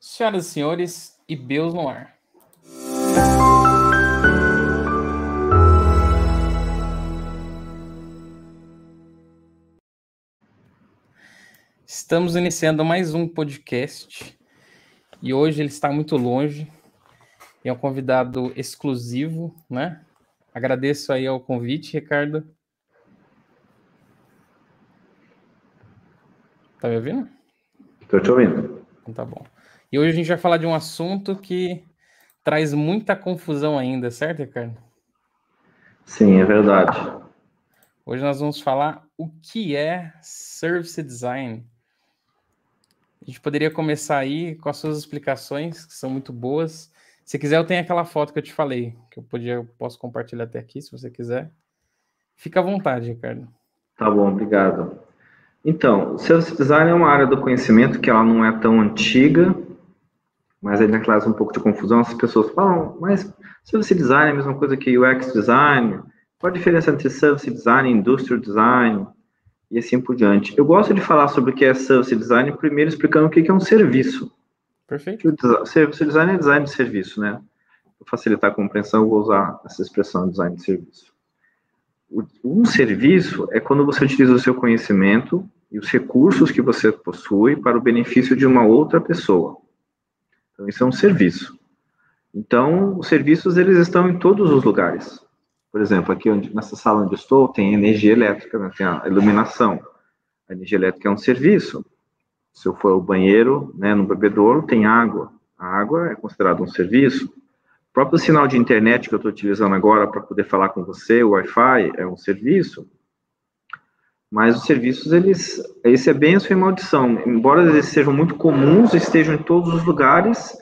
Senhoras e senhores, IBeus no ar. Estamos iniciando mais um podcast e hoje ele está muito longe. É um convidado exclusivo, né? Agradeço aí ao convite, Ricardo. Tá me ouvindo? Estou te ouvindo. Então tá bom. E hoje a gente vai falar de um assunto que traz muita confusão ainda, certo, Ricardo? Sim, é verdade. Hoje nós vamos falar o que é Service Design. A gente poderia começar aí com as suas explicações, que são muito boas. Se quiser, eu tenho aquela foto que eu te falei, que eu posso compartilhar até aqui, se você quiser. Fica à vontade, Ricardo. Tá bom, obrigado. Então, o Service Design é uma área do conhecimento que ela não é tão antiga, mas ainda traz um pouco de confusão. As pessoas falam, mas Service Design é a mesma coisa que UX Design. Qual a diferença entre Service Design e Industrial Design? E assim por diante. Eu gosto de falar sobre o que é Service Design, primeiro explicando o que é um serviço. Perfeito. O Service Design é design de serviço, né? Para facilitar a compreensão, eu vou usar essa expressão, design de serviço. Um serviço é quando você utiliza o seu conhecimento e os recursos que você possui para o benefício de uma outra pessoa. Então, isso é um serviço. Então, os serviços, eles estão em todos os lugares. Por exemplo, aqui nessa sala onde estou, tem energia elétrica, né? Tem a iluminação. A energia elétrica é um serviço. Se eu for ao banheiro, né, no bebedouro, tem água. A água é considerada um serviço. O próprio sinal de internet que eu estou utilizando agora para poder falar com você, o Wi-Fi, é um serviço. Mas os serviços, esse é bênção e maldição. Embora eles sejam muito comuns, estejam em todos os lugares,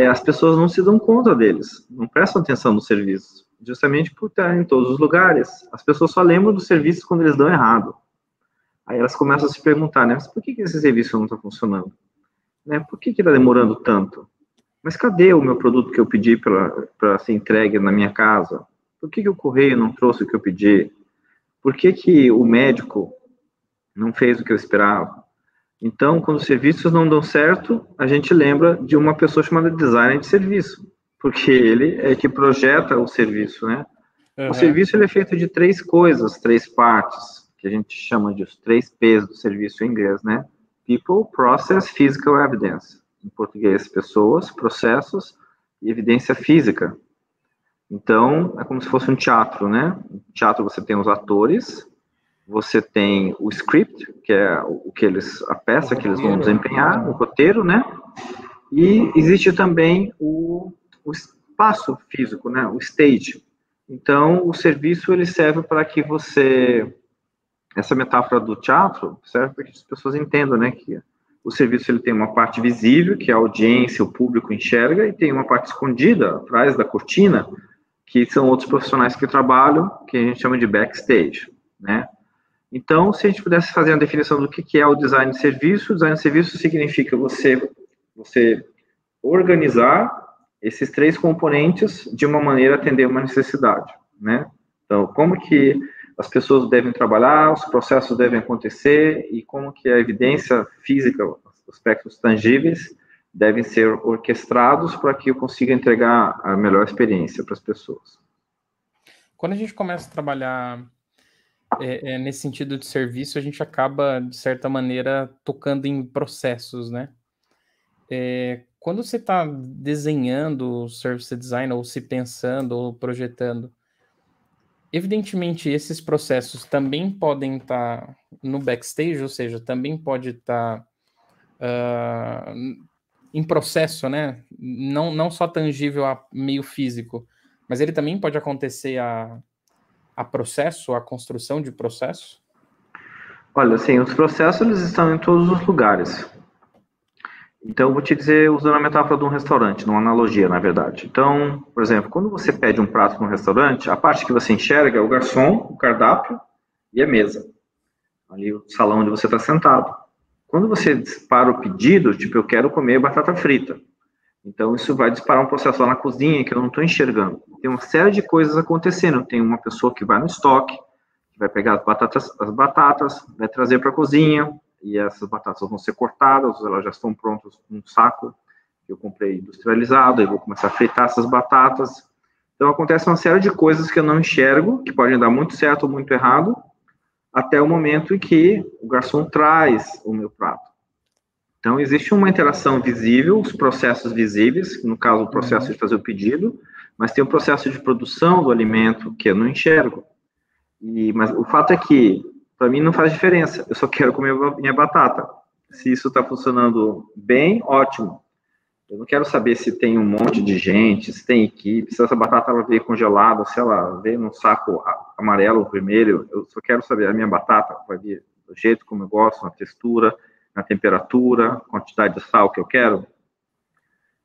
as pessoas não se dão conta deles, não prestam atenção nos serviços. Justamente por estar em todos os lugares, as pessoas só lembram dos serviços quando eles dão errado. Aí elas começam a se perguntar, né, mas por que esse serviço não está funcionando? Né, por que está demorando tanto? Mas cadê o meu produto que eu pedi para ser entregue na minha casa? Por que o correio não trouxe o que eu pedi? Por que o médico não fez o que eu esperava? Então, quando os serviços não dão certo, a gente lembra de uma pessoa chamada designer de serviço, porque ele é que projeta o serviço, né? Uhum. O serviço ele é feito de três coisas, três partes, que a gente chama de os 3 P's do serviço em inglês, né? People, Process, Physical Evidence. Em português, pessoas, processos e evidência física. Então, é como se fosse um teatro, né? No teatro você tem os atores, você tem o script, que é a peça que eles vão desempenhar, o roteiro, né? E existe também o espaço físico, né? O stage. Então, o serviço, ele serve para que essa metáfora do teatro serve para que as pessoas entendam, né? Que o serviço ele tem uma parte visível, que a audiência, o público enxerga, e tem uma parte escondida, atrás da cortina, que são outros profissionais que trabalham, que a gente chama de backstage, né? Então, se a gente pudesse fazer uma definição do que é o design de serviço, o design de serviço significa você organizar esses 3 componentes de uma maneira a atender uma necessidade, né? Então, como que as pessoas devem trabalhar, os processos devem acontecer e como que a evidência física, os aspectos tangíveis, devem ser orquestrados para que eu consiga entregar a melhor experiência para as pessoas. Quando a gente começa a trabalhar nesse sentido de serviço, a gente acaba, de certa maneira, tocando em processos, né? Quando você está desenhando o service design, ou se pensando, ou projetando, evidentemente, esses processos também podem estar no backstage, ou seja, também pode estar em processo, né? Não só tangível a meio físico, mas ele também pode acontecer a processo, a construção de processo? Olha, assim, os processos eles estão em todos os lugares. Então, eu vou te dizer, usando a metáfora de um restaurante, uma analogia, na verdade. Então, por exemplo, quando você pede um prato num restaurante, a parte que você enxerga é o garçom, o cardápio e a mesa. Ali, o salão onde você está sentado. Quando você dispara o pedido, tipo, eu quero comer batata frita. Então, isso vai disparar um processo lá na cozinha que eu não estou enxergando. Tem uma série de coisas acontecendo. Tem uma pessoa que vai no estoque, que vai pegar as batatas, vai trazer para a cozinha, e essas batatas vão ser cortadas, elas já estão prontas num saco eu comprei industrializado, eu vou começar a fritar essas batatas. Então, acontece uma série de coisas que eu não enxergo, que podem dar muito certo ou muito errado, até o momento em que o garçom traz o meu prato. Então, existe uma interação visível, os processos visíveis, no caso, o processo de fazer o pedido, mas tem o processo de produção do alimento que eu não enxergo. Mas o fato é que, para mim, não faz diferença. Eu só quero comer minha batata. Se isso está funcionando bem, ótimo. Eu não quero saber se tem um monte de gente, se tem equipe, se essa batata ela veio congelada, se ela veio num saco amarelo ou vermelho. Eu só quero saber, a minha batata vai vir do jeito como eu gosto, na textura, na temperatura, quantidade de sal que eu quero.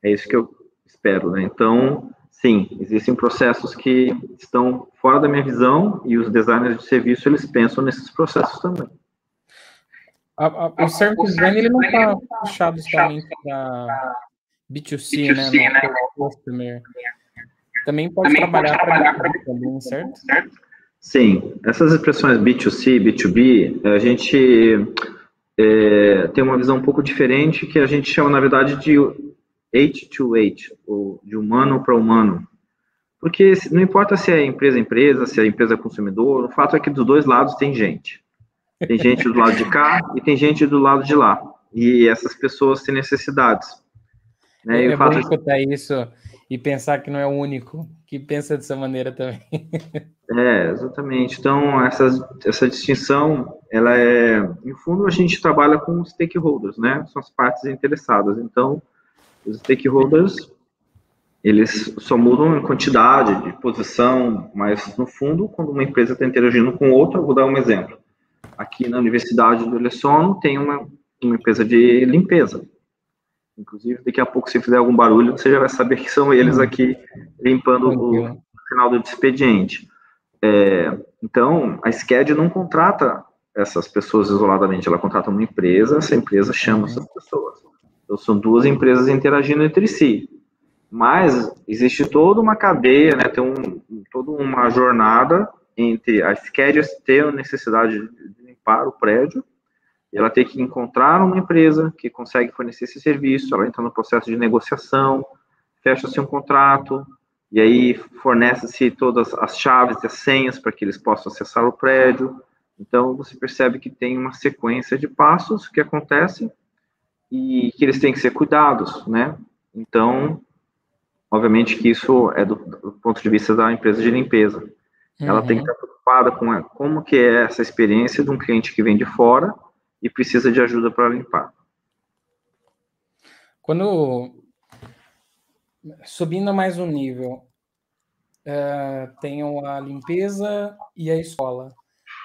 É isso que eu espero, né? Então, sim, existem processos que estão fora da minha visão e os designers de serviço, eles pensam nesses processos também. O service design, ele não está fechado somente para B2C, né? No customer. Também pode trabalhar para B2B também, certo? Sim, essas expressões B2C, B2B, a gente tem uma visão um pouco diferente que a gente chama, na verdade, de H2H, ou de humano para humano. Porque não importa se é empresa, se é empresa consumidor, o fato é que dos dois lados tem gente. Tem gente do lado de cá e tem gente do lado de lá. E essas pessoas têm necessidades. Né? É bom escutar isso e pensar que não é o único que pensa dessa maneira também. Exatamente. Então, essa distinção, ela no fundo, a gente trabalha com stakeholders, né? São as partes interessadas. Então, os stakeholders, eles só mudam em quantidade, de posição, mas, no fundo, quando uma empresa está interagindo com outra, vou dar um exemplo. Aqui na Universidade do Lessono tem uma empresa de limpeza. Inclusive, daqui a pouco, se fizer algum barulho, você já vai saber que são eles aqui limpando o final do expediente. Então, a SCAD não contrata essas pessoas isoladamente, ela contrata uma empresa, essa empresa chama essas pessoas. Então, são duas empresas interagindo entre si. Mas existe toda uma cadeia, né, tem toda uma jornada entre a SCAD ter a necessidade de limpar o prédio, e ela tem que encontrar uma empresa que consegue fornecer esse serviço, ela entra no processo de negociação, fecha-se um contrato, e aí fornece-se todas as chaves e as senhas para que eles possam acessar o prédio. Então, você percebe que tem uma sequência de passos que acontecem e que eles têm que ser cuidados, né? Então, obviamente que isso é do ponto de vista da empresa de limpeza. Ela tem que estar preocupada com como que é essa experiência de um cliente que vem de fora e precisa de ajuda para limpar. Subindo mais um nível, tenho a limpeza e a escola.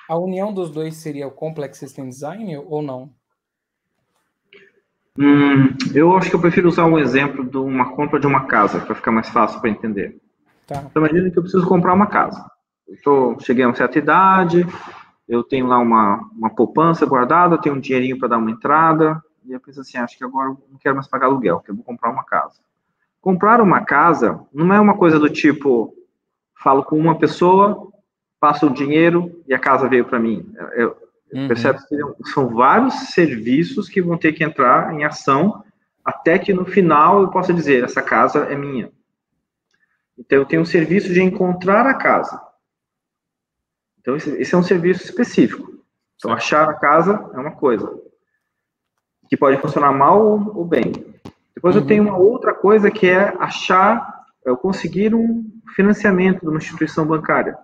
A união dos dois seria o Complex System Design ou não? Eu acho que eu prefiro usar um exemplo de uma compra de uma casa, para ficar mais fácil para entender. Tá. Então, imagina que eu preciso comprar uma casa. Cheguei a uma certa idade, eu tenho lá uma poupança guardada, eu tenho um dinheirinho para dar uma entrada, e eu penso assim, acho que agora eu não quero mais pagar aluguel, que eu vou comprar uma casa. Comprar uma casa não é uma coisa do tipo, falo com uma pessoa, passo o dinheiro e a casa veio para mim. Percebe que são vários serviços que vão ter que entrar em ação até que no final eu possa dizer, essa casa é minha. Então, eu tenho um serviço de encontrar a casa. Então, esse é um serviço específico. Então, achar a casa é uma coisa que pode funcionar mal ou bem. Depois eu tenho uma outra coisa que é conseguir um financiamento de uma instituição bancária.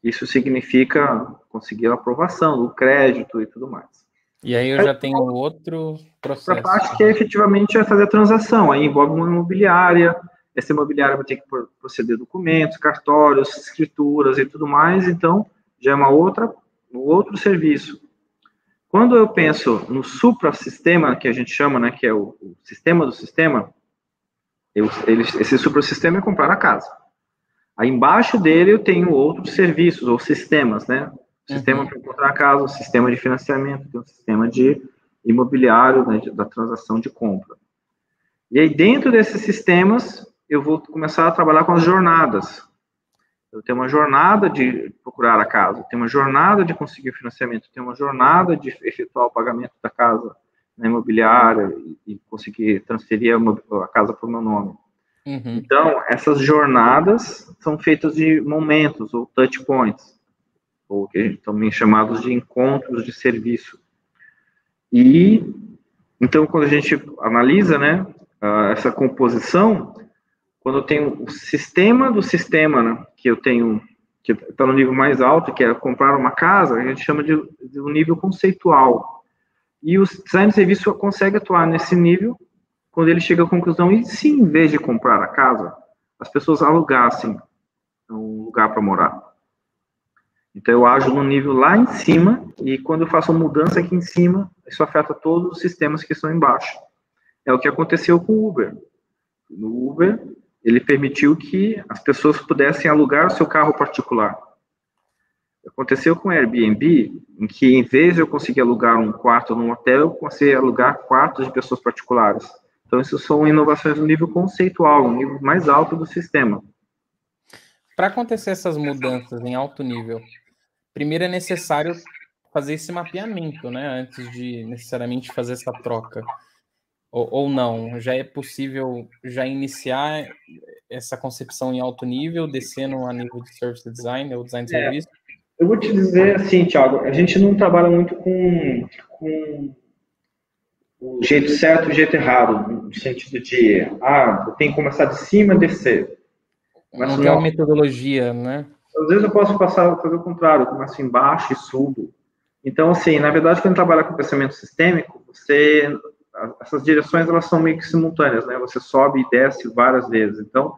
Isso significa conseguir a aprovação do crédito e tudo mais. E aí eu já tenho outro processo. Outra parte que efetivamente é fazer a transação. Aí envolve uma imobiliária. Essa imobiliária vai ter que proceder documentos, cartórios, escrituras e tudo mais. Então, já é um outro serviço. Quando eu penso no suprassistema, que a gente chama, né, que é o sistema do sistema, esse suprassistema é comprar a casa. Aí embaixo dele eu tenho outros serviços ou sistemas, né? Sistema para encontrar a casa, o sistema de financiamento, tem um sistema de imobiliário, né, da transação de compra. E aí dentro desses sistemas eu vou começar a trabalhar com as jornadas. Eu tenho uma jornada de procurar a casa, eu tenho uma jornada de conseguir financiamento, eu tenho uma jornada de efetuar o pagamento da casa na imobiliária e conseguir transferir a casa para o meu nome. Uhum. Então, essas jornadas são feitas de momentos, ou touch points, ou que a gente também chamados de encontros de serviço. E, então, quando a gente analisa, né, essa composição, quando eu tenho o sistema do sistema, né, que eu tenho, que está no nível mais alto, que é comprar uma casa, a gente chama de um nível conceitual. E o design de serviço consegue atuar nesse nível quando ele chega à conclusão, e se em vez de comprar a casa, as pessoas alugassem um lugar para morar? Então eu ajo no nível lá em cima, e quando eu faço uma mudança aqui em cima, isso afeta todos os sistemas que estão embaixo. É o que aconteceu com o Uber. No Uber, ele permitiu que as pessoas pudessem alugar o seu carro particular. Aconteceu com o Airbnb, em que em vez de eu conseguir alugar um quarto num hotel, eu consegui alugar quartos de pessoas particulares. Então, isso são inovações no nível conceitual, no nível mais alto do sistema. Para acontecer essas mudanças em alto nível, primeiro é necessário fazer esse mapeamento, né? Antes de necessariamente fazer essa troca. Ou não, já é possível já iniciar essa concepção em alto nível, descendo a nível de service design ou design de serviço? Eu vou te dizer assim, Thiago, a gente não trabalha muito com o jeito certo e o jeito errado, no sentido de, eu tenho que começar de cima e descer. Não tem uma metodologia, né? Às vezes eu posso fazer o contrário, eu começo embaixo e subo. Então, assim, na verdade, quando trabalha com pensamento sistêmico, essas direções, elas são meio que simultâneas, né? Você sobe e desce várias vezes. Então,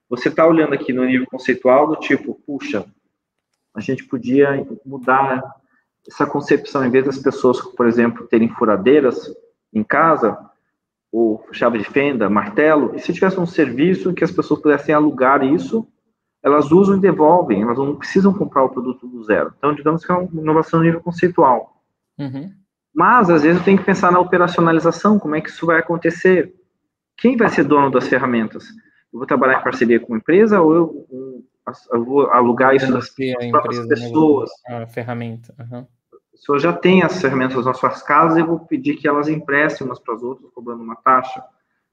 você está olhando aqui no nível conceitual do tipo, puxa, a gente podia mudar essa concepção, em vez das pessoas, por exemplo, terem furadeiras em casa, ou chave de fenda, martelo, e se tivesse um serviço que as pessoas pudessem alugar isso, elas usam e devolvem, elas não precisam comprar o produto do zero. Então, digamos que é uma inovação no nível conceitual. Uhum. Mas, às vezes, eu tenho que pensar na operacionalização, como é que isso vai acontecer? Quem vai ser dono das ferramentas? Eu vou trabalhar em parceria com uma empresa ou eu vou alugar isso das próprias pessoas? A ferramenta. Uhum. A pessoa já tem as ferramentas nas suas casas e eu vou pedir que elas emprestem umas para as outras, cobrando uma taxa.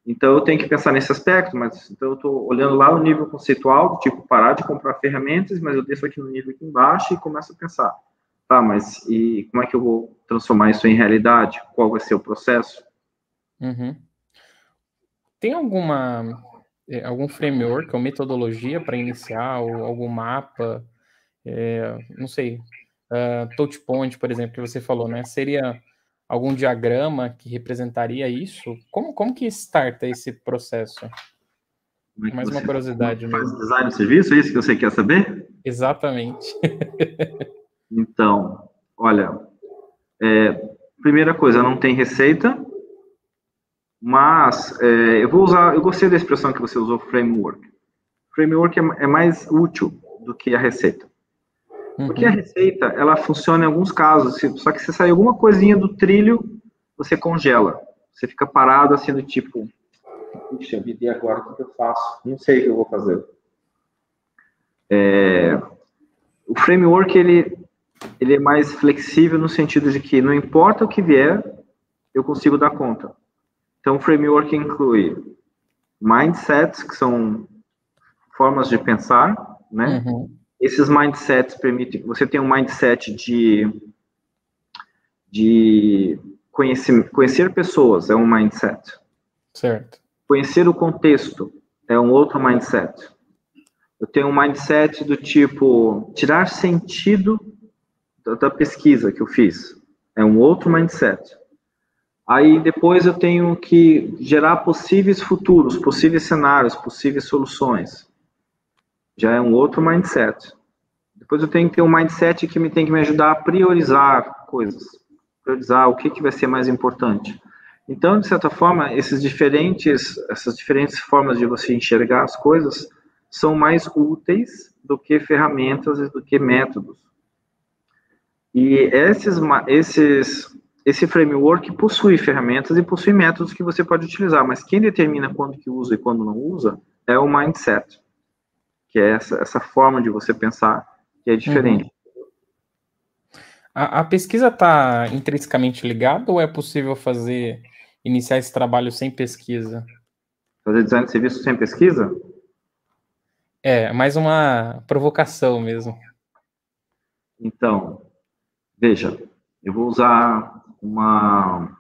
Então, eu tenho que pensar nesse aspecto, mas então eu estou olhando lá no nível conceitual, tipo, parar de comprar ferramentas, mas eu desço aqui no nível aqui embaixo e começo a pensar, tá, mas e como é que eu vou transformar isso em realidade? Qual vai ser o processo? Uhum. Tem algum framework ou metodologia para iniciar, ou algum mapa, não sei, touch point, por exemplo, que você falou, né? Seria algum diagrama que representaria isso? Como que starta esse processo? Mais uma curiosidade mesmo. Faz design de serviço, é isso que você quer saber? Exatamente. Então, olha, primeira coisa, não tem receita, mas eu gostei da expressão que você usou, framework. Framework é mais útil do que a receita. Porque a receita, ela funciona em alguns casos, só que se sair alguma coisinha do trilho, você congela. Você fica parado assim do tipo, puxa vida, e agora o que eu faço? Não sei o que eu vou fazer. O framework, ele é mais flexível no sentido de que não importa o que vier, eu consigo dar conta. Então, o framework inclui mindsets, que são formas de pensar, né? Uhum. Esses mindsets permitem que você tenha um mindset de conhecer pessoas, é um mindset. Certo. Conhecer o contexto é um outro mindset. Eu tenho um mindset do tipo, tirar sentido da pesquisa que eu fiz. É um outro mindset. Aí depois eu tenho que gerar possíveis futuros, possíveis cenários, possíveis soluções. Já é um outro mindset. Depois eu tenho que ter um mindset que tem que me ajudar a priorizar coisas. Priorizar o que vai ser mais importante. Então, de certa forma, essas diferentes formas de você enxergar as coisas são mais úteis do que ferramentas e do que métodos. E esse framework possui ferramentas e possui métodos que você pode utilizar, mas quem determina quando que usa e quando não usa é o mindset, que é essa forma de você pensar que é diferente. Uhum. A pesquisa está intrinsecamente ligada ou é possível fazer iniciar esse trabalho sem pesquisa? Fazer design de serviço sem pesquisa? É, mais uma provocação mesmo. Então, veja, eu vou usar uma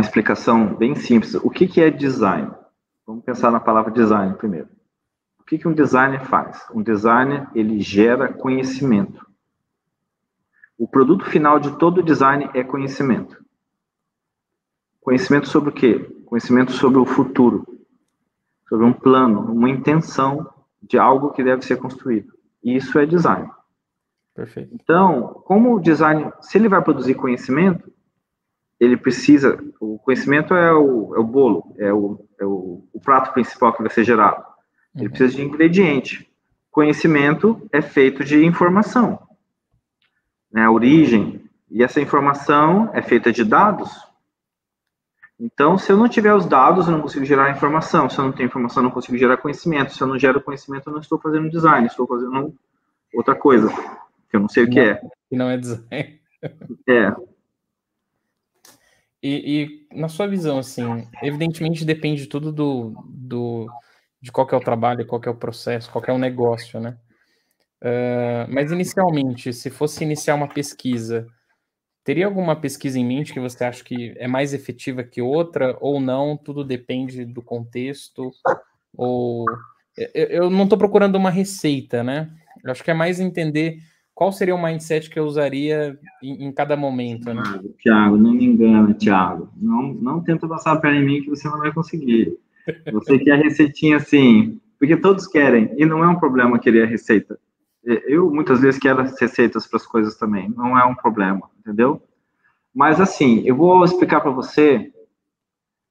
explicação bem simples. O que é design? Vamos pensar na palavra design primeiro. O que um designer faz? Um designer, ele gera conhecimento. O produto final de todo design é conhecimento. Conhecimento sobre o quê? Conhecimento sobre o futuro. Sobre um plano, uma intenção de algo que deve ser construído. E isso é design. Perfeito. Então, como o design, se ele vai produzir conhecimento, ele precisa, o conhecimento é o bolo, é o prato principal que vai ser gerado. Ele precisa de ingrediente. Conhecimento é feito de informação, né? A origem, e essa informação é feita de dados. Então, se eu não tiver os dados, eu não consigo gerar informação. Se eu não tenho informação, eu não consigo gerar conhecimento. Se eu não gero conhecimento, eu não estou fazendo design, estou fazendo outra coisa, que eu não sei o que é. Que não é design. É. E na sua visão, assim, evidentemente depende tudo de qual que é o trabalho, qual que é o processo, qual que é o negócio, né? Mas inicialmente, se fosse iniciar uma pesquisa, teria alguma pesquisa em mente que você acha que é mais efetiva que outra, ou não? Tudo depende do contexto, ou... Eu não estou procurando uma receita, né? Eu acho que é mais entender qual seria o mindset que eu usaria em cada momento, né? Tiago, não me engana, Tiago. Não tenta passar a perna em mim que você não vai conseguir. Você quer receitinha assim, porque todos querem, e não é um problema querer a receita. Eu, muitas vezes, quero as receitas para as coisas também, não é um problema, entendeu? Mas, assim, eu vou explicar para você,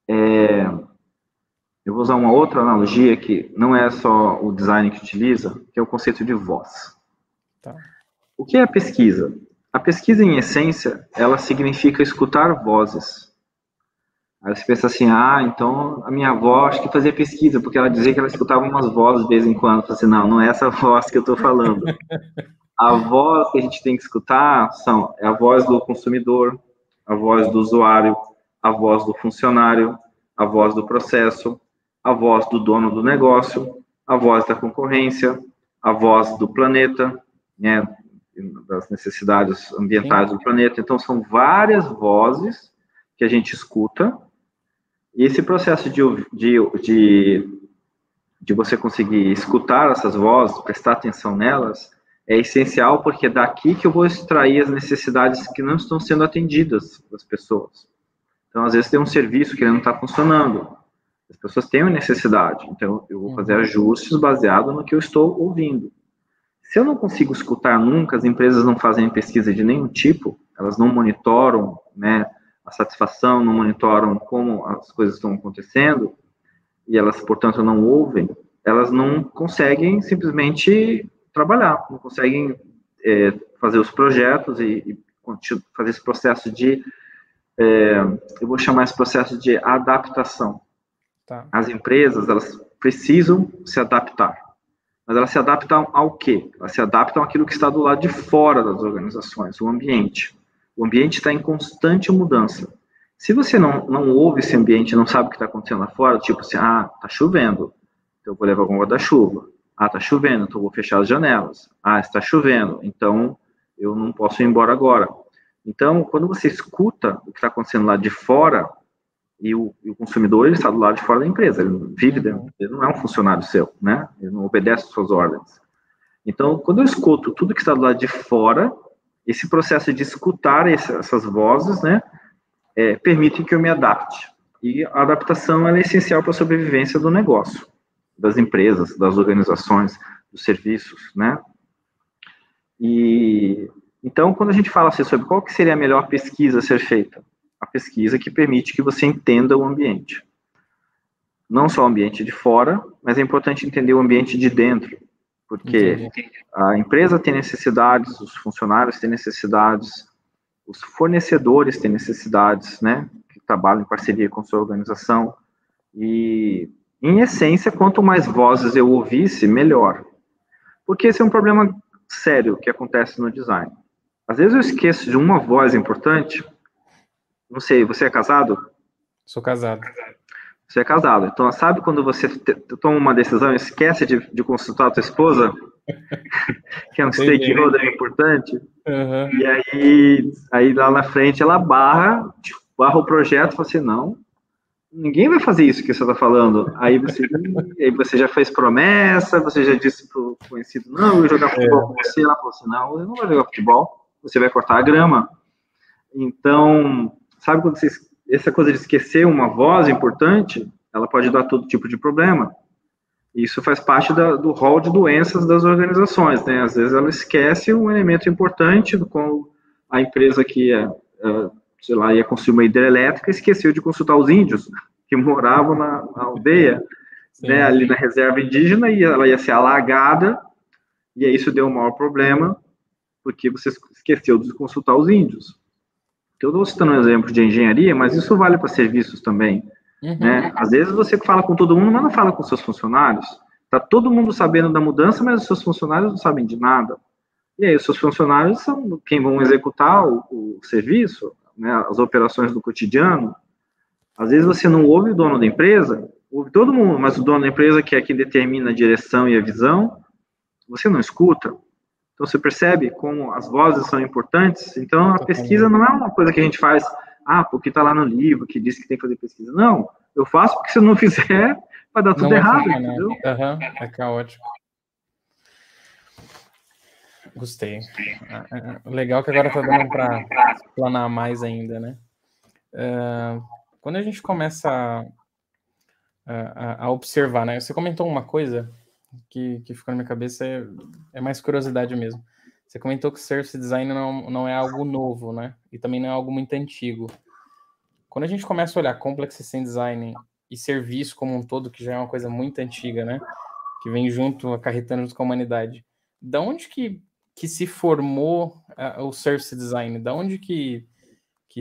eu vou usar uma outra analogia que não é só o design que utiliza, que é o conceito de voz. Tá. O que é a pesquisa? A pesquisa, em essência, ela significa escutar vozes. Aí você pensa assim, então a minha avó acho que fazia pesquisa, porque ela dizia que ela escutava umas vozes de vez em quando. Eu falei assim, não é essa voz que eu estou falando. A voz que a gente tem que escutar é a voz do consumidor, a voz do usuário, a voz do funcionário, a voz do processo, a voz do dono do negócio, a voz da concorrência, a voz do planeta, né, das necessidades ambientais do planeta. Então, são várias vozes que a gente escuta, e esse processo de você conseguir escutar essas vozes, prestar atenção nelas, é essencial, porque é daqui que eu vou extrair as necessidades que não estão sendo atendidas das pessoas. Então, às vezes, tem um serviço que ele não está funcionando. As pessoas têm uma necessidade, então eu vou fazer ajustes baseado no que eu estou ouvindo. Se eu não consigo escutar nunca, as empresas não fazem pesquisa de nenhum tipo, elas não monitoram, né, a satisfação, não monitoram como as coisas estão acontecendo, e elas, portanto, não ouvem, elas não conseguem simplesmente trabalhar, não conseguem fazer os projetos e fazer esse processo eu vou chamar esse processo de adaptação. Tá. As empresas, elas precisam se adaptar. Mas elas se adaptam ao quê? Elas se adaptam àquilo que está do lado de fora das organizações, o ambiente. O ambiente está em constante mudança. Se você não ouve esse ambiente, não sabe o que está acontecendo lá fora, tipo assim, está chovendo, então eu vou levar algum guarda-chuva. Está chovendo, então eu vou fechar as janelas. Está chovendo, então eu não posso ir embora agora. Então, quando você escuta o que está acontecendo lá de fora, e o consumidor, ele está do lado de fora da empresa, ele vive dentro, ele não é um funcionário seu, né? Ele não obedece às suas ordens. Então, quando eu escuto tudo que está do lado de fora, esse processo de escutar essas vozes, né, permite que eu me adapte. E a adaptação é essencial para a sobrevivência do negócio, das empresas, das organizações, dos serviços, né? E então, quando a gente fala assim, sobre qual que seria a melhor pesquisa a ser feita, a pesquisa que permite que você entenda o ambiente. Não só o ambiente de fora, mas é importante entender o ambiente de dentro, porque a empresa tem necessidades, os funcionários têm necessidades, os fornecedores têm necessidades, né, que trabalham em parceria com a sua organização, e, em essência, quanto mais vozes eu ouvisse, melhor. Porque esse é um problema sério que acontece no design. Às vezes eu esqueço de uma voz importante, Não sei, você é casado? Sou casado. Você é casado. Então, sabe quando você toma uma decisão e esquece de consultar a tua esposa? Que é um Sei bem. stakeholder importante? Uhum. E aí lá na frente ela barra o projeto e fala assim, não, ninguém vai fazer isso que você está falando. Aí você já fez promessa, você já disse pro conhecido, não, eu vou jogar futebol com você. Ela falou assim, não, você não vai jogar futebol, você vai cortar a grama. Então, sabe quando essa coisa de esquecer uma voz importante, ela pode dar todo tipo de problema. Isso faz parte do rol de doenças das organizações, né? Às vezes ela esquece um elemento importante, como a empresa que sei lá, ia construir uma hidrelétrica, esqueceu de consultar os índios que moravam na aldeia, né, ali na reserva indígena, e ela ia ser alagada, e aí isso deu um maior problema, porque você esqueceu de consultar os índios. Eu estou citando um exemplo de engenharia, mas isso vale para serviços também. Uhum. Né? Às vezes você fala com todo mundo, mas não fala com seus funcionários. Está todo mundo sabendo da mudança, mas os seus funcionários não sabem de nada. E aí os seus funcionários são quem vão executar o serviço, né, as operações do cotidiano. Às vezes você não ouve o dono da empresa, ouve todo mundo, mas o dono da empresa, que é quem determina a direção e a visão, você não escuta. Então, você percebe como as vozes são importantes. Então, a pesquisa não é uma coisa que a gente faz, porque está lá no livro, que diz que tem que fazer pesquisa. Não, eu faço porque se eu não fizer, vai dar tudo errado, entendeu? Uhum, é caótico. Gostei. Legal que agora está dando para planar mais ainda, né? Quando a gente começa a observar, né? Você comentou uma coisa que ficou na minha cabeça, é mais curiosidade mesmo. Você comentou que Service Design não é algo novo, né? E também não é algo muito antigo. Quando a gente começa a olhar Complex System Design e serviço como um todo, que já é uma coisa muito antiga, né? Que vem junto, acarretando com a humanidade. Da onde que se formou o Service Design? Da onde que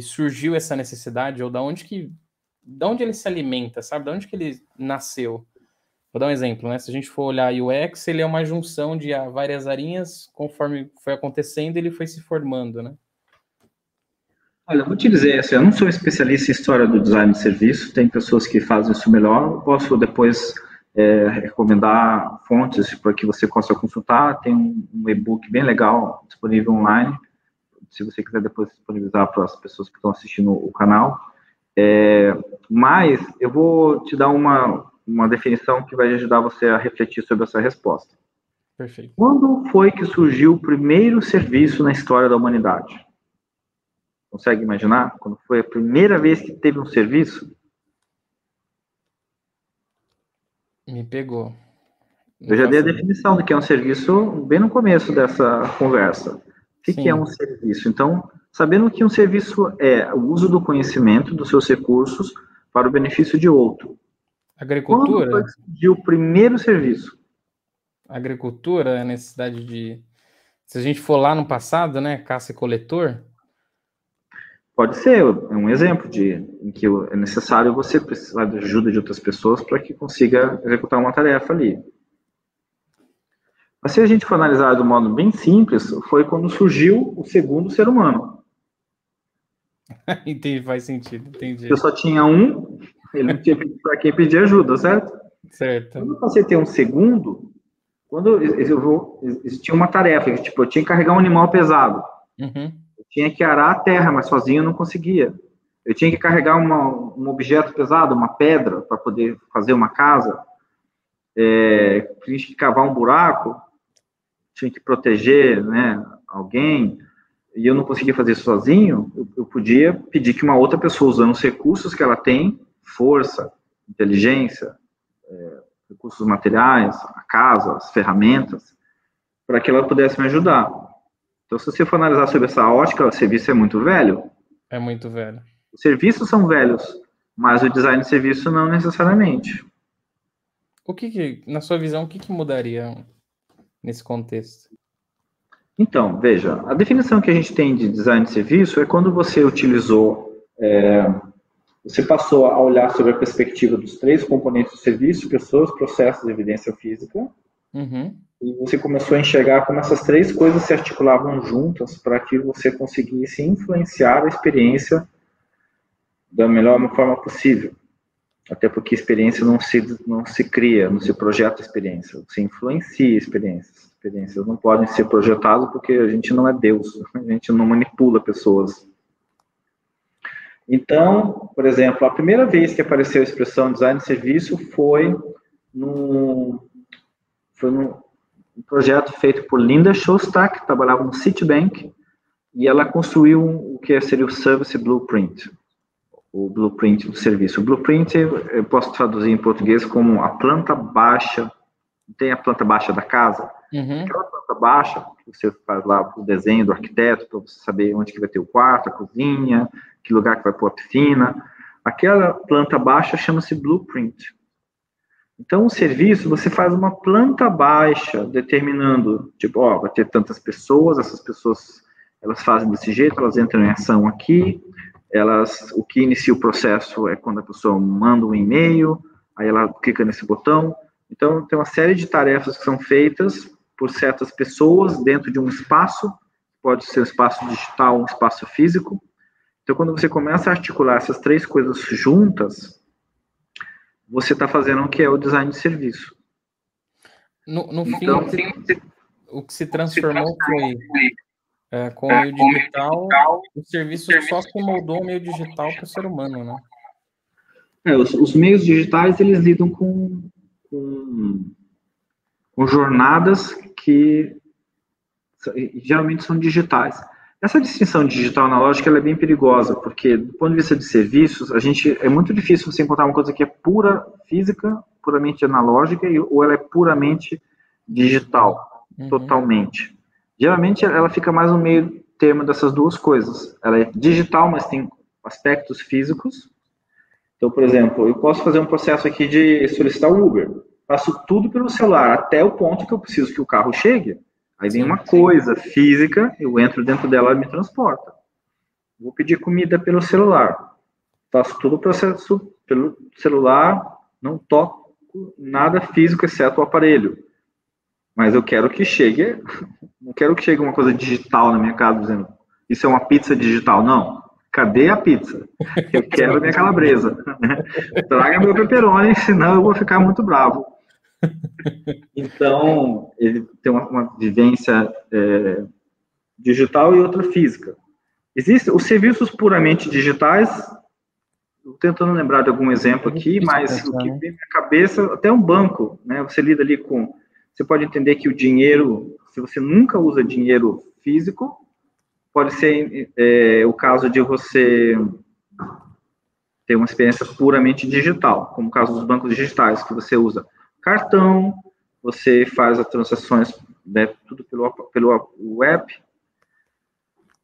surgiu essa necessidade? Ou da onde ele se alimenta, sabe? Da onde que ele nasceu? Vou dar um exemplo, né? Se a gente for olhar UX, ele é uma junção de várias arinhas, conforme foi acontecendo, ele foi se formando, né? Olha, eu vou te dizer, assim, eu não sou especialista em história do design de serviço, tem pessoas que fazem isso melhor, eu posso depois recomendar fontes para que você possa consultar, tem um e-book bem legal disponível online, se você quiser depois disponibilizar para as pessoas que estão assistindo o canal, mas eu vou te dar uma definição que vai ajudar você a refletir sobre essa resposta. Perfeito. Quando foi que surgiu o primeiro serviço na história da humanidade? Consegue imaginar? Quando foi a primeira vez que teve um serviço? Me pegou. Eu já dei a definição do que é um serviço bem no começo dessa conversa. O que é um serviço? Então, sabendo que um serviço é o uso do conhecimento, dos seus recursos, para o benefício de outro. Agricultura? Quando foi que surgiu o primeiro serviço? Agricultura, a necessidade de... Se a gente for lá no passado, né, caça e coletor... Pode ser, é um exemplo em que é necessário você precisar de ajuda de outras pessoas para que consiga executar uma tarefa ali. Mas se a gente for analisar de um modo bem simples, foi quando surgiu o segundo ser humano. Entendi, faz sentido, entendi. Eu só tinha um, ele não tinha para quem pedir ajuda, certo? Certo. Quando você tem um segundo, quando existia uma tarefa, tipo, eu tinha que carregar um animal pesado. Uhum. Eu tinha que arar a terra, mas sozinho eu não conseguia. Eu tinha que carregar um objeto pesado, uma pedra, para poder fazer uma casa. Tinha que cavar um buraco, tinha que proteger, né, alguém, e eu não conseguia fazer isso sozinho. Eu podia pedir que uma outra pessoa, usando os recursos que ela tem, força, inteligência, recursos materiais, a casa, as ferramentas, para que ela pudesse me ajudar. Então, se você for analisar sobre essa ótica, o serviço é muito velho. É muito velho. Os serviços são velhos, mas o design de serviço não necessariamente. Na sua visão, o que mudaria nesse contexto? Então, veja, a definição que a gente tem de design de serviço é quando você utilizou, você passou a olhar sobre a perspectiva dos 3 componentes do serviço: pessoas, processos e evidência física. Uhum. E você começou a enxergar como essas 3 coisas se articulavam juntas para que você conseguisse influenciar a experiência da melhor forma possível. Até porque experiência não se cria, não se projeta experiência, se influencia experiências. Experiências não podem ser projetadas porque a gente não é Deus, a gente não manipula pessoas. Então, por exemplo, a primeira vez que apareceu a expressão design de serviço foi num projeto feito por Linda Shostak, que trabalhava no Citibank, e ela construiu o que seria o Service Blueprint, o blueprint do serviço. O blueprint eu posso traduzir em português como a planta baixa. Tem a planta baixa da casa? Uhum. Aquela planta baixa, que você faz lá o desenho do arquiteto, para você saber onde que vai ter o quarto, a cozinha, que lugar que vai pôr a piscina. Aquela planta baixa chama-se blueprint. Então, o serviço, você faz uma planta baixa, determinando, tipo, ó, vai ter tantas pessoas, essas pessoas, elas fazem desse jeito, elas entram em ação aqui, o que inicia o processo é quando a pessoa manda um e-mail, aí ela clica nesse botão. Então, tem uma série de tarefas que são feitas por certas pessoas dentro de um espaço, pode ser um espaço digital, um espaço físico. Então, quando você começa a articular essas três coisas juntas, você está fazendo o que é o design de serviço. No então, fim, o que se transformou foi, com o meio digital, o serviço só se moldou o meio digital para o ser humano, né? Os meios digitais, eles lidam com jornadas que geralmente são digitais. Essa distinção digital-analógica ela é bem perigosa, porque do ponto de vista de serviços, é muito difícil você encontrar uma coisa que é pura física, puramente analógica, ou ela é puramente digital, totalmente. Geralmente ela fica mais no meio termo dessas duas coisas. Ela é digital, mas tem aspectos físicos. Então, por exemplo, eu posso fazer um processo aqui de solicitar o Uber. Faço tudo pelo celular, até o ponto que eu preciso que o carro chegue. Aí vem uma coisa física, eu entro dentro dela e me transporta. Vou pedir comida pelo celular. Faço todo o processo pelo celular, não toco nada físico, exceto o aparelho. Mas eu quero que chegue, não quero que chegue uma coisa digital na minha casa, dizendo, isso é uma pizza digital. Não. Cadê a pizza? Eu quero minha calabresa. Traga meu pepperoni, senão eu vou ficar muito bravo. Então, ele tem uma vivência digital e outra física. Existem os serviços puramente digitais, estou tentando lembrar de algum exemplo aqui, mas o que vem na minha cabeça, até um banco, né? Você lida ali com... Você pode entender que o dinheiro, se você nunca usa dinheiro físico, pode ser o caso de você ter uma experiência puramente digital, como o caso dos bancos digitais, que você usa cartão, você faz as transações, né, tudo pelo web,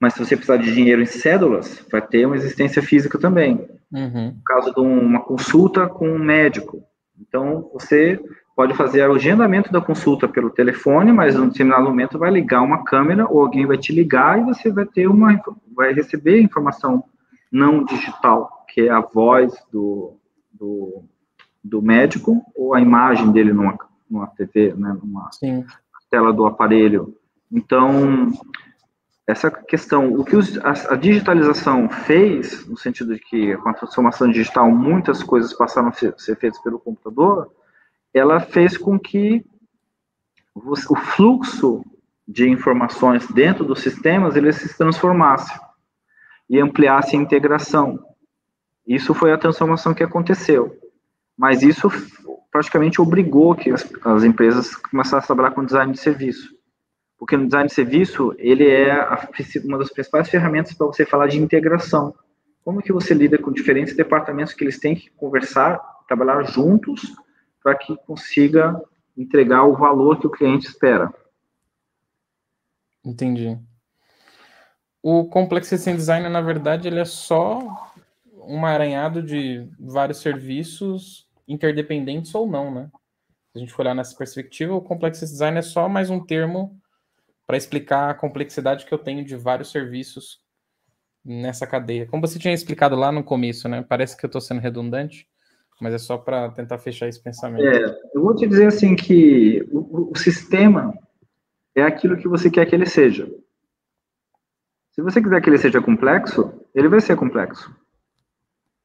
mas se você precisar de dinheiro em cédulas, vai ter uma existência física também. No caso de uma consulta com um médico. Então, você pode fazer o agendamento da consulta pelo telefone, mas em um determinado momento vai ligar uma câmera, ou alguém vai te ligar e você vai receber informação não digital, que é a voz do médico, ou a imagem dele numa TV, né, numa tela do aparelho. Então, essa questão, o que a digitalização fez, no sentido de que com a transformação digital muitas coisas passaram a ser feitas pelo computador, ela fez com que o fluxo de informações dentro dos sistemas ele se transformasse e ampliasse a integração. Isso foi a transformação que aconteceu. Mas isso praticamente obrigou que as empresas começassem a trabalhar com design de serviço. Porque no design de serviço, ele é uma das principais ferramentas para você falar de integração. Como que você lida com diferentes departamentos que eles têm que conversar, trabalhar juntos, para que consiga entregar o valor que o cliente espera. Entendi. O Complex System Design, na verdade, ele é só um emaranhado de vários serviços interdependentes ou não, né? Se a gente for olhar nessa perspectiva, o Complex System Design é só mais um termo para explicar a complexidade que eu tenho de vários serviços nessa cadeia. Como você tinha explicado lá no começo, né? Parece que eu estou sendo redundante, mas é só para tentar fechar esse pensamento. Eu vou te dizer assim que o sistema é aquilo que você quer que ele seja. Se você quiser que ele seja complexo, ele vai ser complexo.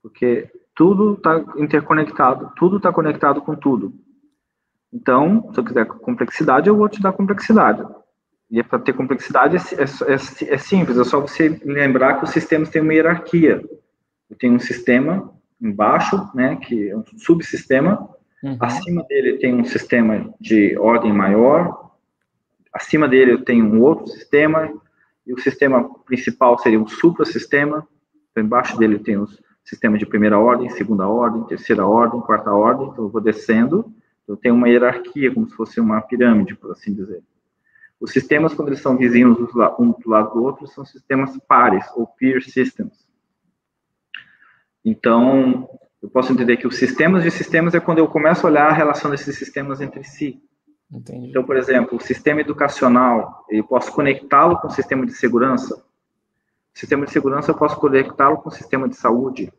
porque tudo está interconectado, tudo está conectado com tudo. Então, se eu quiser complexidade, eu vou te dar complexidade. E para ter complexidade é simples, é só você lembrar que os sistemas têm uma hierarquia. Eu tenho um sistema embaixo, né, que é um subsistema, acima dele tem um sistema de ordem maior, acima dele eu tenho um outro sistema, e o sistema principal seria um suprassistema, então embaixo dele tem os sistemas de primeira ordem, segunda ordem, terceira ordem, quarta ordem, então eu vou descendo, eu tenho uma hierarquia, como se fosse uma pirâmide, por assim dizer. Os sistemas, quando eles são vizinhos um do lado do outro, são sistemas pares, ou peer systems. Então, eu posso entender que os sistemas de sistemas é quando eu começo a olhar a relação desses sistemas entre si. Entendi. Então, por exemplo, o sistema educacional, eu posso conectá-lo com o sistema de segurança. O sistema de segurança, eu posso conectá-lo com o sistema de saúde.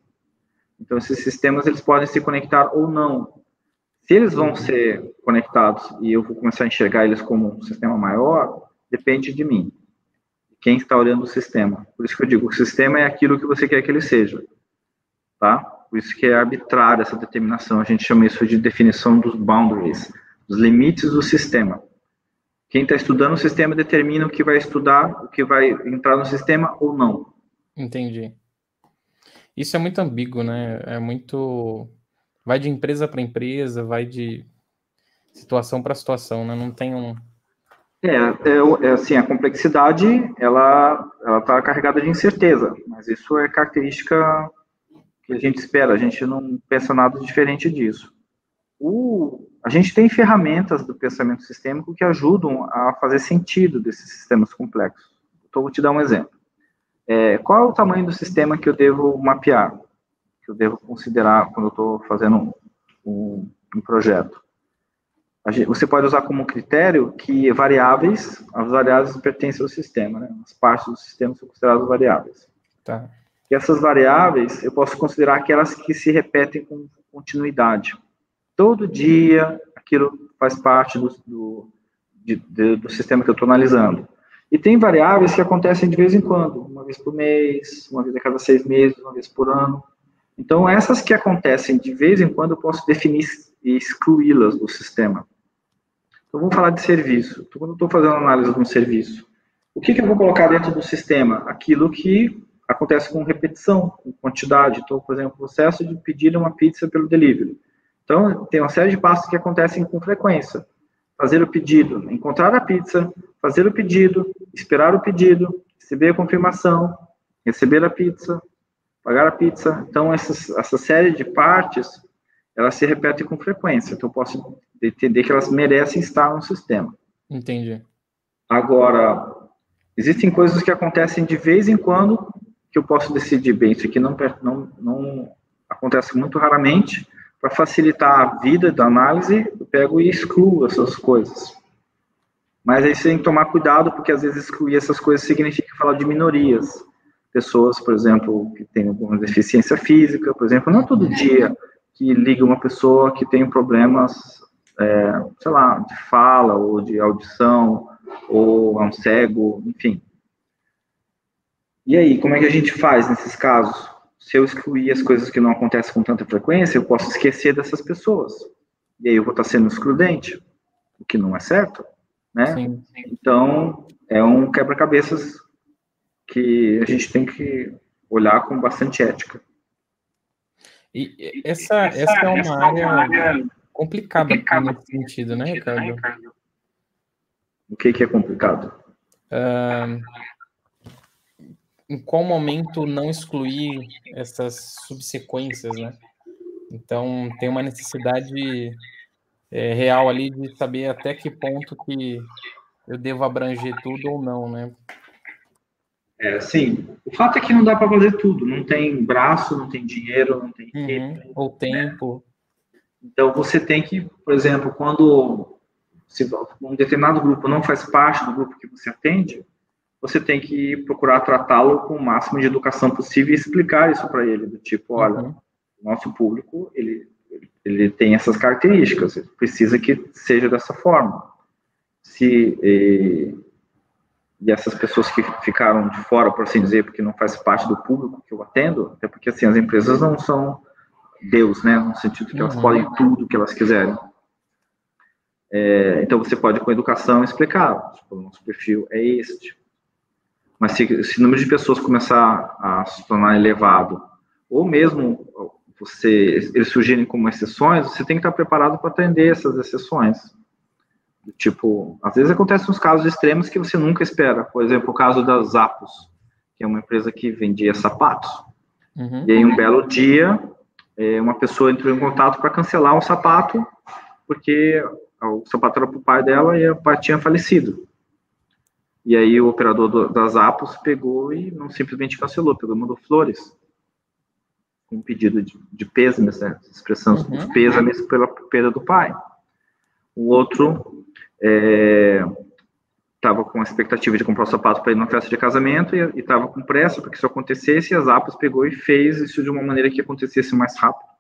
Então, esses sistemas, eles podem se conectar ou não. Se eles vão ser conectados e eu vou começar a enxergar eles como um sistema maior, depende de mim. Quem está olhando o sistema. Por isso que eu digo, o sistema é aquilo que você quer que ele seja. Tá? Por isso que é arbitrária essa determinação. A gente chama isso de definição dos boundaries, dos limites do sistema. Quem está estudando o sistema determina o que vai estudar, o que vai entrar no sistema ou não. Entendi. Isso é muito ambíguo, né? É muito... Vai de empresa para empresa, vai de situação para situação, né? Não tem um... Assim, a complexidade, ela está carregada de incerteza, mas isso é característica que a gente espera, a gente não pensa nada diferente disso. A gente tem ferramentas do pensamento sistêmico que ajudam a fazer sentido desses sistemas complexos. Então, vou te dar um exemplo. Qual é o tamanho do sistema que eu devo mapear, que eu devo considerar quando eu estou fazendo um projeto? Você pode usar como critério que as variáveis pertencem ao sistema, né? As partes do sistema são consideradas variáveis. Tá. E essas variáveis, eu posso considerar aquelas que se repetem com continuidade. Todo dia, aquilo faz parte do sistema que eu estou analisando. E tem variáveis que acontecem de vez em quando, uma vez por mês, uma vez a cada 6 meses, uma vez por ano. Então, essas que acontecem de vez em quando, eu posso definir e excluí-las do sistema. Então, vamos falar de serviço. Então, quando eu estou fazendo análise de um serviço, o que eu vou colocar dentro do sistema? Aquilo que acontece com repetição, com quantidade. Então, por exemplo, o processo de pedir uma pizza pelo delivery. Então, tem uma série de passos que acontecem com frequência. Fazer o pedido, encontrar a pizza, fazer o pedido, esperar o pedido, receber a confirmação, receber a pizza, pagar a pizza. Então, essa série de partes, elas se repetem com frequência. Então, eu posso entender que elas merecem estar no sistema. Entendi. Agora, existem coisas que acontecem de vez em quando que eu posso decidir, bem, isso aqui não acontece muito raramente. Para facilitar a vida da análise, eu pego e excluo essas coisas. Mas aí você tem que tomar cuidado, porque às vezes excluir essas coisas significa falar de minorias. Pessoas, por exemplo, que têm alguma deficiência física, por exemplo, não é todo dia que liga uma pessoa que tem problemas, sei lá, de fala, ou de audição, ou é um cego, enfim. E aí, como é que a gente faz nesses casos? Se eu excluir as coisas que não acontecem com tanta frequência, eu posso esquecer dessas pessoas. E aí eu vou estar sendo excludente, o que não é certo, né? Sim. Então, é um quebra-cabeças que a gente tem que olhar com bastante ética. E essa é uma área complicada nesse sentido, né, Ricardo? O que é complicado? Em qual momento não excluir essas subsequências, né? Então, tem uma necessidade real ali de saber até que ponto que eu devo abranger tudo ou não, né? Sim. O fato é que não dá para fazer tudo. Não tem braço, não tem dinheiro, não tem tempo. Ou tempo. Né? Então, você tem que, por exemplo, quando um determinado grupo não faz parte do grupo que você atende, você tem que procurar tratá-lo com o máximo de educação possível e explicar isso para ele, do tipo, olha, o nosso público, ele tem essas características, precisa que seja dessa forma. e essas pessoas que ficaram de fora, por assim dizer, porque não faz parte do público que eu atendo, até porque assim, as empresas não são Deus, né, no sentido que elas podem tudo que elas quiserem. Então você pode com educação explicar, tipo, o nosso perfil é este. Mas se o número de pessoas começar a se tornar elevado, ou mesmo eles surgirem como exceções, você tem que estar preparado para atender essas exceções. Tipo, às vezes acontecem uns casos extremos que você nunca espera. Por exemplo, o caso da Zappos, que é uma empresa que vendia sapatos. E aí, um belo dia, uma pessoa entrou em contato para cancelar um sapato, porque o sapato era para o pai dela e o pai tinha falecido. E aí o operador das Zappos pegou e não simplesmente cancelou, pegou e mandou flores, com um pedido de pêsames, né? Expressão dos pêsames pela perda do pai. O outro estava com a expectativa de comprar o sapato para ir numa festa de casamento e estava com pressa para que isso acontecesse, e a Zappos pegou e fez isso de uma maneira que acontecesse mais rápido.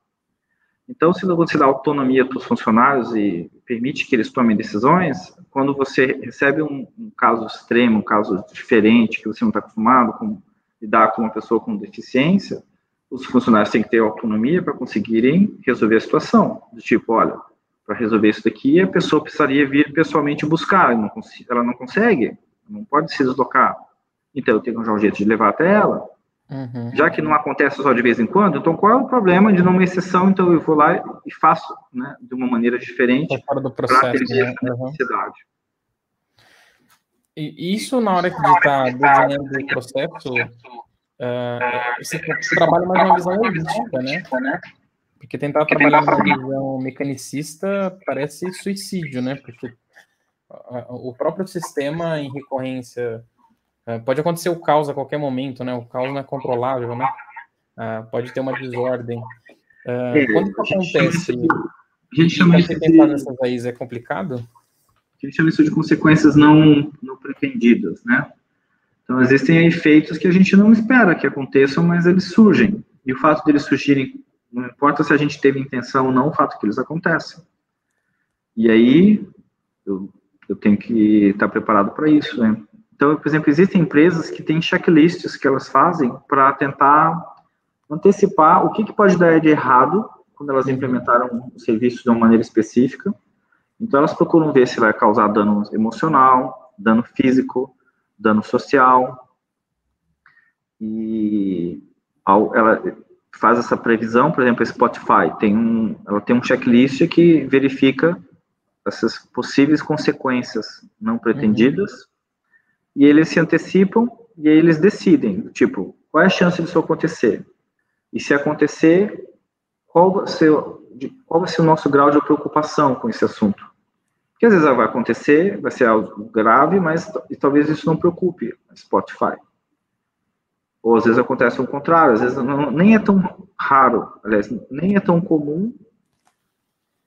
Então, se você dá autonomia para os funcionários e permite que eles tomem decisões, quando você recebe um caso extremo, um caso diferente, que você não está acostumado com lidar com uma pessoa com deficiência, os funcionários têm que ter autonomia para conseguirem resolver a situação. Do tipo, olha, para resolver isso daqui, a pessoa precisaria vir pessoalmente buscar, ela não consegue, não pode se deslocar. Então, eu tenho que arranjar um jeito de levar até ela. Já que não acontece só de vez em quando, então qual é o problema de numa exceção? Então eu vou lá e faço, né, de uma maneira diferente para atender essa necessidade. E isso na hora que você está desenhando o processo, você trabalha mais uma visão holística, né? Porque tentar trabalhar uma visão mecanicista parece suicídio, né? Porque o próprio sistema em recorrência... pode acontecer o caos a qualquer momento, né? O caos não é controlável, né? Pode ter uma desordem. Quando isso acontece, a gente chama isso pensar nessas raízes é complicado? A gente chama isso de consequências não pretendidas, né? Então, existem efeitos que a gente não espera que aconteçam, mas eles surgem. E o fato deles surgirem, não importa se a gente teve intenção ou não, o fato que eles acontecem. E aí, eu tenho que estar preparado para isso, né? Então, por exemplo, existem empresas que têm checklists que elas fazem para tentar antecipar o que pode dar de errado quando elas implementaram o serviço de uma maneira específica. Então, elas procuram ver se vai causar dano emocional, dano físico, dano social. E ela faz essa previsão, por exemplo, a Spotify ela tem um checklist que verifica essas possíveis consequências não pretendidas, e eles se antecipam e aí eles decidem, tipo, qual é a chance disso acontecer? E se acontecer, qual vai ser o nosso grau de preocupação com esse assunto? Porque às vezes vai acontecer, vai ser algo grave, mas talvez isso não preocupe a Spotify. Ou às vezes acontece o contrário, às vezes nem é tão raro, aliás, nem é tão comum,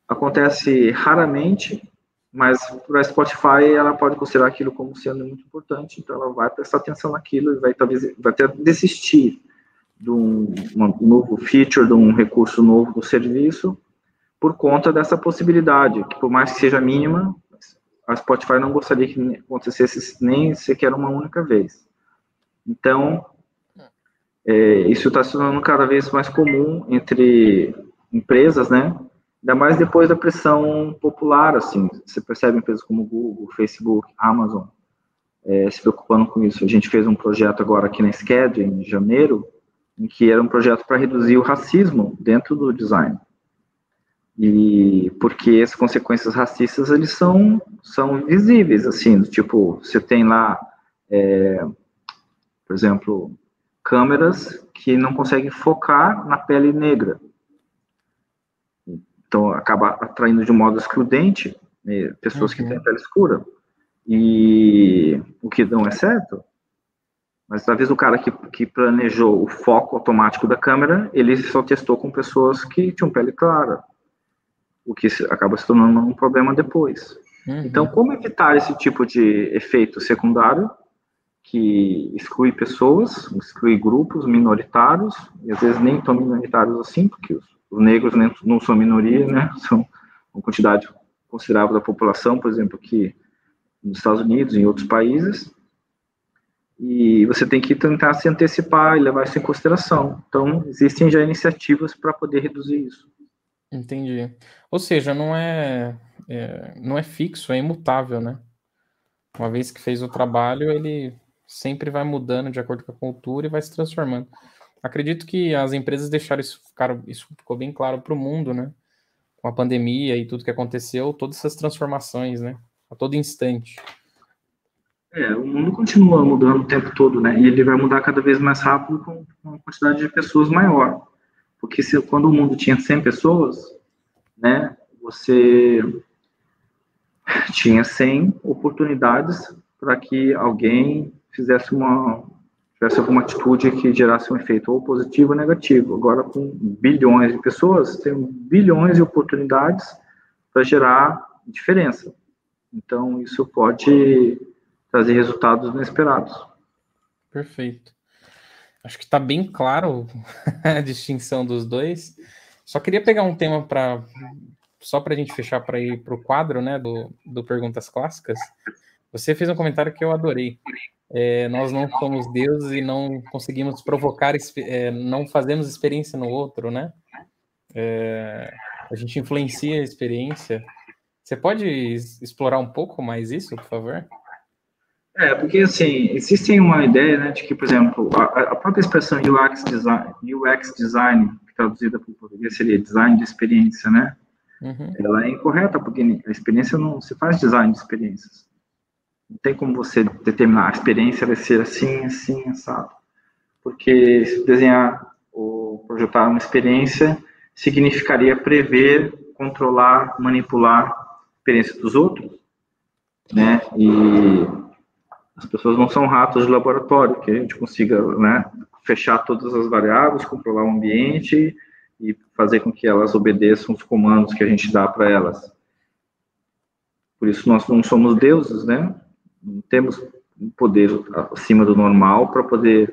acontece raramente, mas para a Spotify ela pode considerar aquilo como sendo muito importante, então ela vai prestar atenção naquilo e vai até desistir de um novo feature, de um recurso novo do serviço, por conta dessa possibilidade, que por mais que seja mínima, a Spotify não gostaria que acontecesse nem sequer uma única vez. Então, isso está se tornando cada vez mais comum entre empresas, né? Ainda mais depois da pressão popular, assim, você percebe empresas como Google, Facebook, Amazon, se preocupando com isso. A gente fez um projeto agora aqui na SCAD, em janeiro, em que era um projeto para reduzir o racismo dentro do design. E porque as consequências racistas, eles são visíveis, assim, tipo, você tem lá, por exemplo, câmeras que não conseguem focar na pele negra. Então, acaba atraindo de um modo excludente pessoas que têm pele escura. E o que não é certo. Mas, talvez, o cara que planejou o foco automático da câmera, ele só testou com pessoas que tinham pele clara. O que acaba se tornando um problema depois. Então, como evitar esse tipo de efeito secundário, que exclui pessoas, exclui grupos minoritários, e às vezes nem tão minoritários assim, porque os negros não são minoria, né? São uma quantidade considerável da população, por exemplo, aqui nos Estados Unidos e em outros países. e você tem que tentar se antecipar e levar isso em consideração. Então, existem já iniciativas para poder reduzir isso. Entendi. Ou seja, não é fixo, é imutável, né? Uma vez que fez o trabalho, ele sempre vai mudando de acordo com a cultura e vai se transformando. Acredito que as empresas deixaram isso ficou bem claro para o mundo, né? Com a pandemia e tudo que aconteceu, todas essas transformações, né? A todo instante. O mundo continua mudando o tempo todo, né? E ele vai mudar cada vez mais rápido com uma quantidade de pessoas maior. Porque quando o mundo tinha 100 pessoas, né, você tinha 100 oportunidades para que alguém tivesse alguma atitude que gerasse um efeito ou positivo ou negativo. Agora, com bilhões de pessoas, tem bilhões de oportunidades para gerar diferença. Então, isso pode trazer resultados inesperados. Perfeito. Acho que está bem claro a distinção dos dois. Só queria pegar um tema só para a gente fechar para ir para o quadro, né, do Perguntas Clássicas. Você fez um comentário que eu adorei. Nós não somos deuses e não conseguimos provocar, não fazemos experiência no outro, né? A gente influencia a experiência. Você pode explorar um pouco mais isso, por favor? Porque assim, existe uma ideia, né, de que, por exemplo, a própria expressão UX design, que traduzida para o português seria design de experiência, né? Uhum. Ela é incorreta, porque a experiência não se faz design de experiências. Não tem como você determinar a experiência vai ser assim, assim, assado. Porque se desenhar ou projetar uma experiência significaria prever, controlar, manipular a experiência dos outros, né? E as pessoas não são ratos de laboratório, que a gente consiga, né, fechar todas as variáveis, controlar o ambiente e fazer com que elas obedeçam os comandos que a gente dá para elas. Por isso nós não somos deuses, né? Não temos um poder acima do normal para poder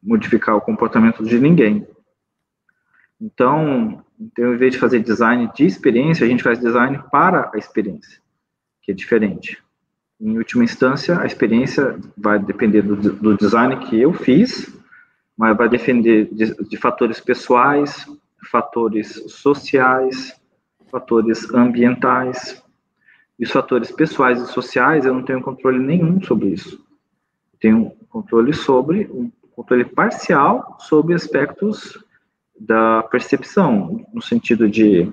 modificar o comportamento de ninguém. Então, em vez de fazer design de experiência, a gente faz design para a experiência, que é diferente. Em última instância, a experiência vai depender do design que eu fiz, mas vai depender de fatores pessoais, fatores sociais, fatores ambientais. E os fatores pessoais e sociais, eu não tenho controle nenhum sobre isso. Eu tenho um controle parcial sobre aspectos da percepção, no sentido de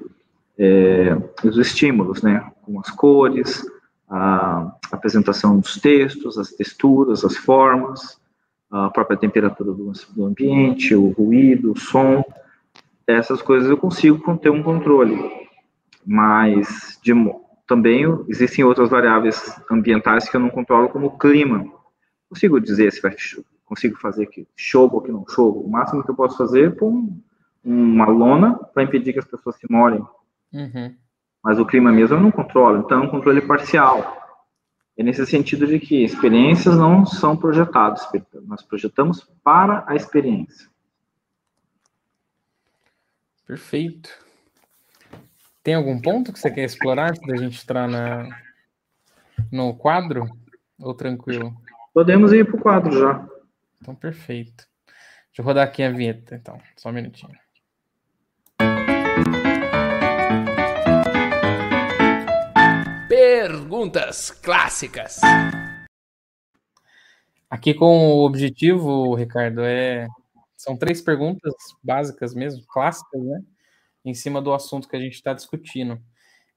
os estímulos, né, como as cores, a apresentação dos textos, as texturas, as formas, a própria temperatura do ambiente, o ruído, o som. Essas coisas eu consigo ter um controle, mas também existem outras variáveis ambientais que eu não controlo, como o clima. Consigo dizer se consigo fazer que chova ou que não chova. O máximo que eu posso fazer é pôr uma lona para impedir que as pessoas se molhem. Uhum. Mas o clima mesmo eu não controlo, então é um controle parcial. É nesse sentido de que experiências não são projetadas, nós projetamos para a experiência. Perfeito. Tem algum ponto que você quer explorar antes da gente entrar no quadro? Ou tranquilo? Podemos ir para o quadro já. Então, perfeito. Deixa eu rodar aqui a vinheta, então. Só um minutinho. Perguntas clássicas. Aqui com o objetivo, Ricardo, são 3 perguntas básicas mesmo, clássicas, né? Em cima do assunto que a gente está discutindo.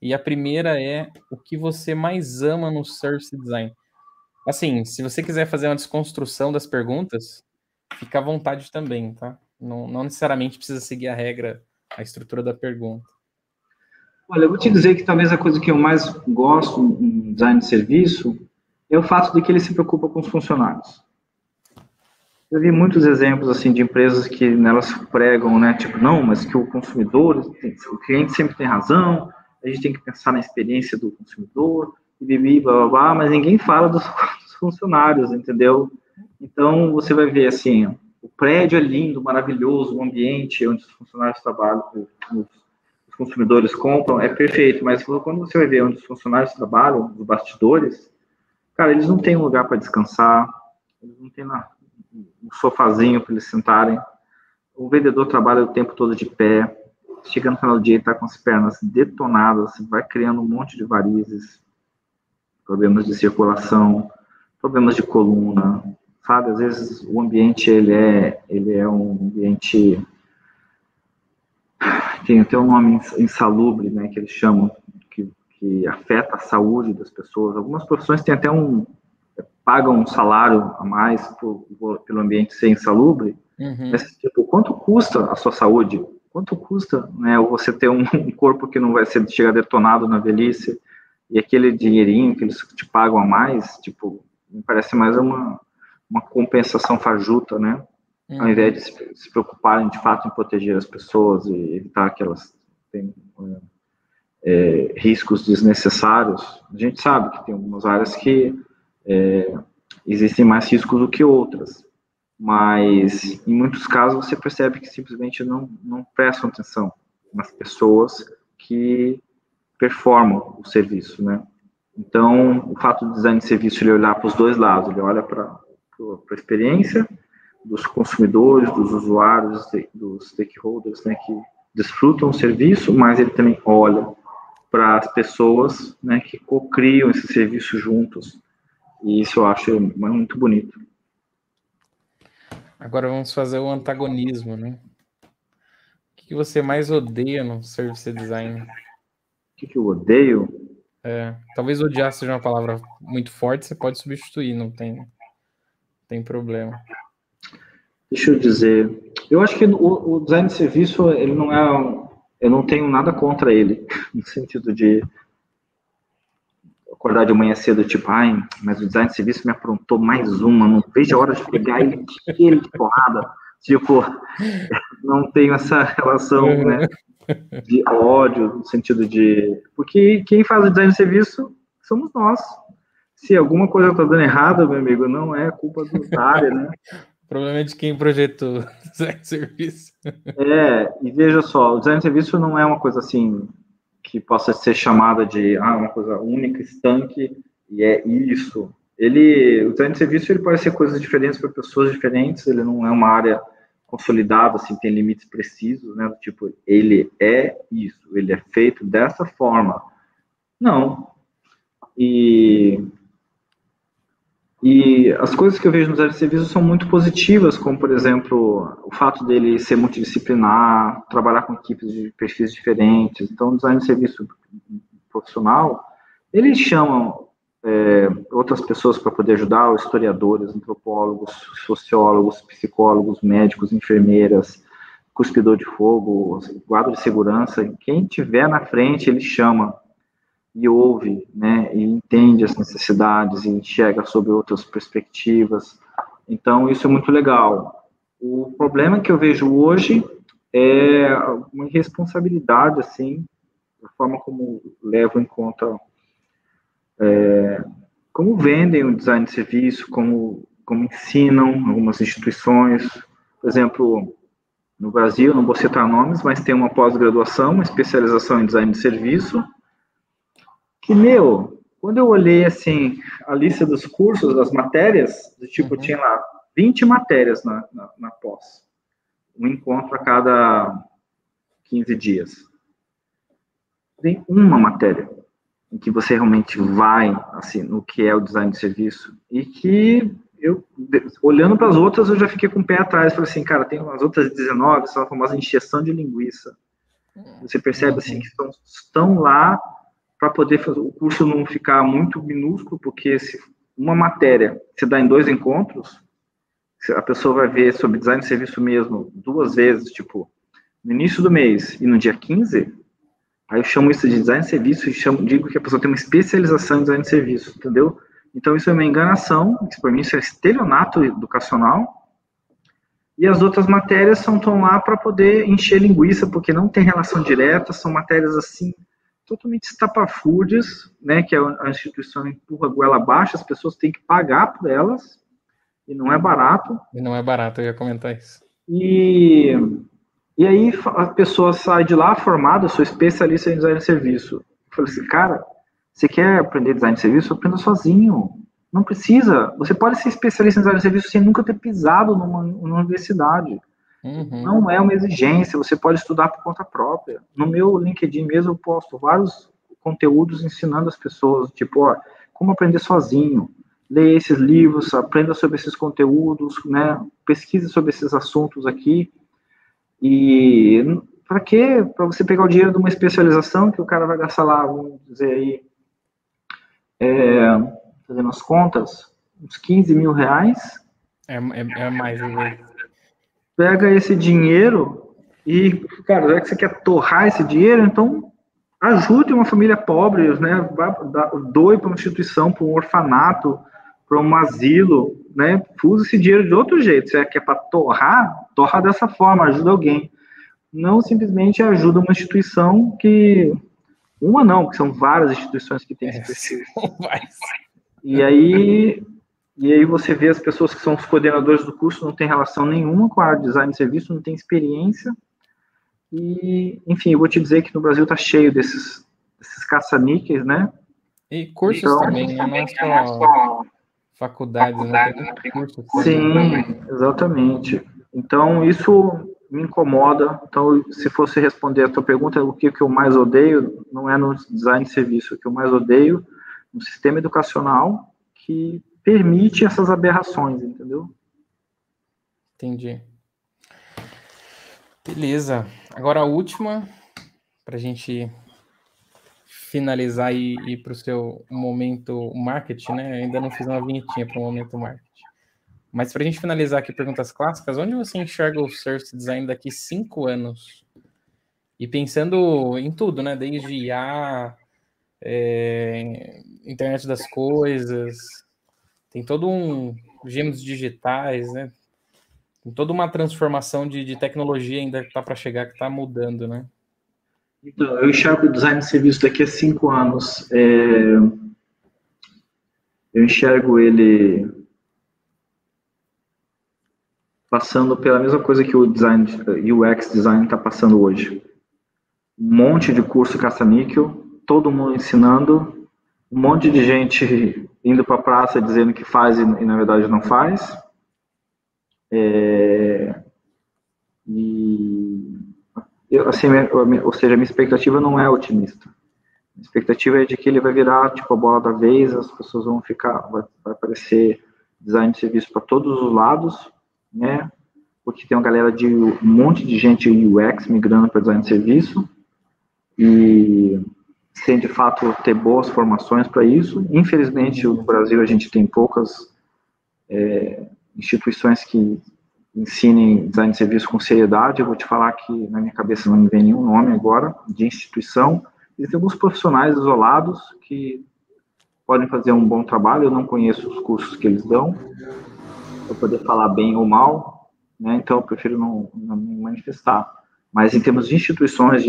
E a primeira é: o que você mais ama no Service Design? Assim, se você quiser fazer uma desconstrução das perguntas, fica à vontade também, tá? Não necessariamente precisa seguir a estrutura da pergunta. Olha, eu vou te dizer que talvez a coisa que eu mais gosto no design de serviço é o fato de que ele se preocupa com os funcionários. Eu vi muitos exemplos assim de empresas que nelas pregam, né, tipo, não, mas que o consumidor, o cliente sempre tem razão, a gente tem que pensar na experiência do consumidor, e blá, blá, blá, mas ninguém fala dos funcionários, entendeu? Então, você vai ver assim, o prédio é lindo, maravilhoso, o ambiente onde os funcionários trabalham, os consumidores compram, é perfeito, mas quando você vai ver onde os funcionários trabalham, os bastidores, cara, eles não têm um lugar para descansar, Eles não têm um sofazinho para eles sentarem. O vendedor trabalha o tempo todo de pé. Chega no final do dia e está com as pernas detonadas, vai criando um monte de varizes, problemas de circulação, problemas de coluna, sabe? Às vezes o ambiente ele é um ambiente, tem até um nome insalubre, né, que eles chamam, que afeta a saúde das pessoas. Algumas profissões têm até pagam um salário a mais pelo ambiente ser insalubre, mas tipo, quanto custa a sua saúde? Quanto custa, né, você ter um corpo que não vai chegar detonado na velhice, e aquele dinheirinho que eles te pagam a mais, tipo, me parece mais uma compensação fajuta, né? Ao invés de se preocuparem de fato em proteger as pessoas e evitar que elas tenham riscos desnecessários. A gente sabe que tem algumas áreas que existem mais riscos do que outras, mas em muitos casos você percebe que simplesmente não prestam atenção nas pessoas que performam o serviço, né? Então, o fato do design de serviço ele olhar para os dois lados, ele olha para a experiência dos consumidores, dos usuários, dos stakeholders, né, que desfrutam o serviço, mas ele também olha para as pessoas, né, que co-criam esse serviço juntos, e isso eu acho muito bonito. Agora vamos fazer o antagonismo, né? O que você mais odeia no service design? O que eu odeio? Talvez odiar seja uma palavra muito forte, você pode substituir, não tem problema. Deixa eu dizer, eu acho que o design de serviço, ele não eu não tenho nada contra ele, no sentido de acordar de manhã cedo, tipo, mas o design de serviço me aprontou mais uma, não vejo a hora de pegar ele de porrada. Tipo, não tenho essa relação, né, de ódio, no sentido de... Porque quem faz o design de serviço somos nós. Se alguma coisa está dando errado, meu amigo, não é culpa da área, né? O problema é de quem projetou o design de serviço. E veja só, o design de serviço não é uma coisa assim que possa ser chamada de uma coisa única, estanque, e é isso. O design de serviço ele pode ser coisas diferentes para pessoas diferentes, ele não é uma área consolidada, assim, tem limites precisos, né? Tipo, ele é isso, ele é feito dessa forma. Não. E as coisas que eu vejo no design de serviço são muito positivas, como, por exemplo, o fato dele ser multidisciplinar, trabalhar com equipes de perfis diferentes. Então, o design de serviço profissional, eles chamam outras pessoas para poder ajudar, historiadores, antropólogos, sociólogos, psicólogos, médicos, enfermeiras, cuspidor de fogo, guarda de segurança. Quem tiver na frente, ele chama e ouve, né, e entende as necessidades e enxerga sob outras perspectivas. Então, isso é muito legal. O problema que eu vejo hoje é uma irresponsabilidade, assim, da forma como levam em conta, como vendem o design de serviço, como ensinam algumas instituições. Por exemplo, no Brasil, não vou citar nomes, mas tem uma pós-graduação, uma especialização em design de serviço, que, quando eu olhei, assim, a lista dos cursos, das matérias, do tipo, tinha lá 20 matérias na pós. Um encontro a cada 15 dias. Tem uma matéria em que você realmente vai, assim, no que é o design de serviço, e que eu, olhando para as outras, eu já fiquei com o pé atrás, falei assim, cara, tem umas outras 19, são a famosa encheção de linguiça. Você percebe, assim, que estão lá para poder fazer o curso não ficar muito minúsculo, porque se uma matéria se dá em 2 encontros, a pessoa vai ver sobre design de serviço mesmo 2 vezes, tipo, no início do mês e no dia 15, aí eu chamo isso de design de serviço e digo que a pessoa tem uma especialização em design de serviço, entendeu? Então isso é uma enganação, isso para mim isso é estelionato educacional, e as outras matérias estão lá para poder encher linguiça, porque não tem relação direta, são matérias assim, totalmente estapafúrdias, né, que a instituição empurra a goela abaixo, as pessoas têm que pagar por elas, e não é barato. E não é barato, eu ia comentar isso. E aí a pessoa sai de lá formada, eu sou especialista em design de serviço. Eu falei assim, cara, você quer aprender design de serviço? Aprenda sozinho. Não precisa. Você pode ser especialista em design de serviço sem nunca ter pisado numa universidade. Não é uma exigência, você pode estudar por conta própria. No meu LinkedIn mesmo eu posto vários conteúdos ensinando as pessoas, tipo, ó, como aprender sozinho, leia esses livros, aprenda sobre esses conteúdos, né, pesquise sobre esses assuntos aqui. E para quê? Para você pegar o dinheiro de uma especialização que o cara vai gastar lá, vamos dizer aí, fazendo as contas, uns 15 mil reais. É mais, né? Pega esse dinheiro e, cara, já que você quer torrar esse dinheiro, então ajude uma família pobre, né? Doe para uma instituição, para um orfanato, para um asilo, né? Use esse dinheiro de outro jeito. Se é que é para torrar, torra dessa forma, ajuda alguém. Não simplesmente ajuda uma instituição que... Uma não, porque são várias instituições que têm esse perfil. E aí você vê as pessoas que são os coordenadores do curso, não tem relação nenhuma com a área de design de serviço, não tem experiência. E, enfim, eu vou te dizer que no Brasil está cheio desses caça-níqueis, né? E cursos então, também, né? Não é só faculdades, né? Tem cursos também. Sim, exatamente. Então, isso me incomoda. Então, se fosse responder a tua pergunta, o que eu mais odeio, não é no design de serviço. O que eu mais odeio no sistema educacional que permite essas aberrações, entendeu? Entendi. Beleza. Agora a última, para a gente finalizar e ir para o seu momento marketing, né? Eu ainda não fiz uma vinhetinha para o momento marketing. Mas para a gente finalizar aqui perguntas clássicas, onde você enxerga o Service Design daqui 5 anos? E pensando em tudo, né? Desde IA, internet das coisas, tem todo um gêmeos digitais, né? Tem toda uma transformação de tecnologia ainda que está para chegar, que está mudando, né? Então, eu enxergo o design de serviço daqui a 5 anos. Eu enxergo ele passando pela mesma coisa que o design, UX design está passando hoje. Um monte de curso caça-níquel, todo mundo ensinando, um monte de gente indo para a praça dizendo que faz e na verdade não faz. Ou seja, a minha expectativa não é otimista. A expectativa é de que ele vai virar tipo a bola da vez, as pessoas vão ficar, vai aparecer design de serviço para todos os lados, né? Porque tem uma galera de um monte de gente UX migrando para design de serviço e sem de fato ter boas formações para isso. Infelizmente, no Brasil a gente tem poucas instituições que ensinem design de serviço com seriedade. Eu vou te falar que na minha cabeça não me vem nenhum nome agora de instituição. Existem alguns profissionais isolados que podem fazer um bom trabalho. Eu não conheço os cursos que eles dão para poder falar bem ou mal, né? Então eu prefiro não me manifestar. Mas em termos de instituições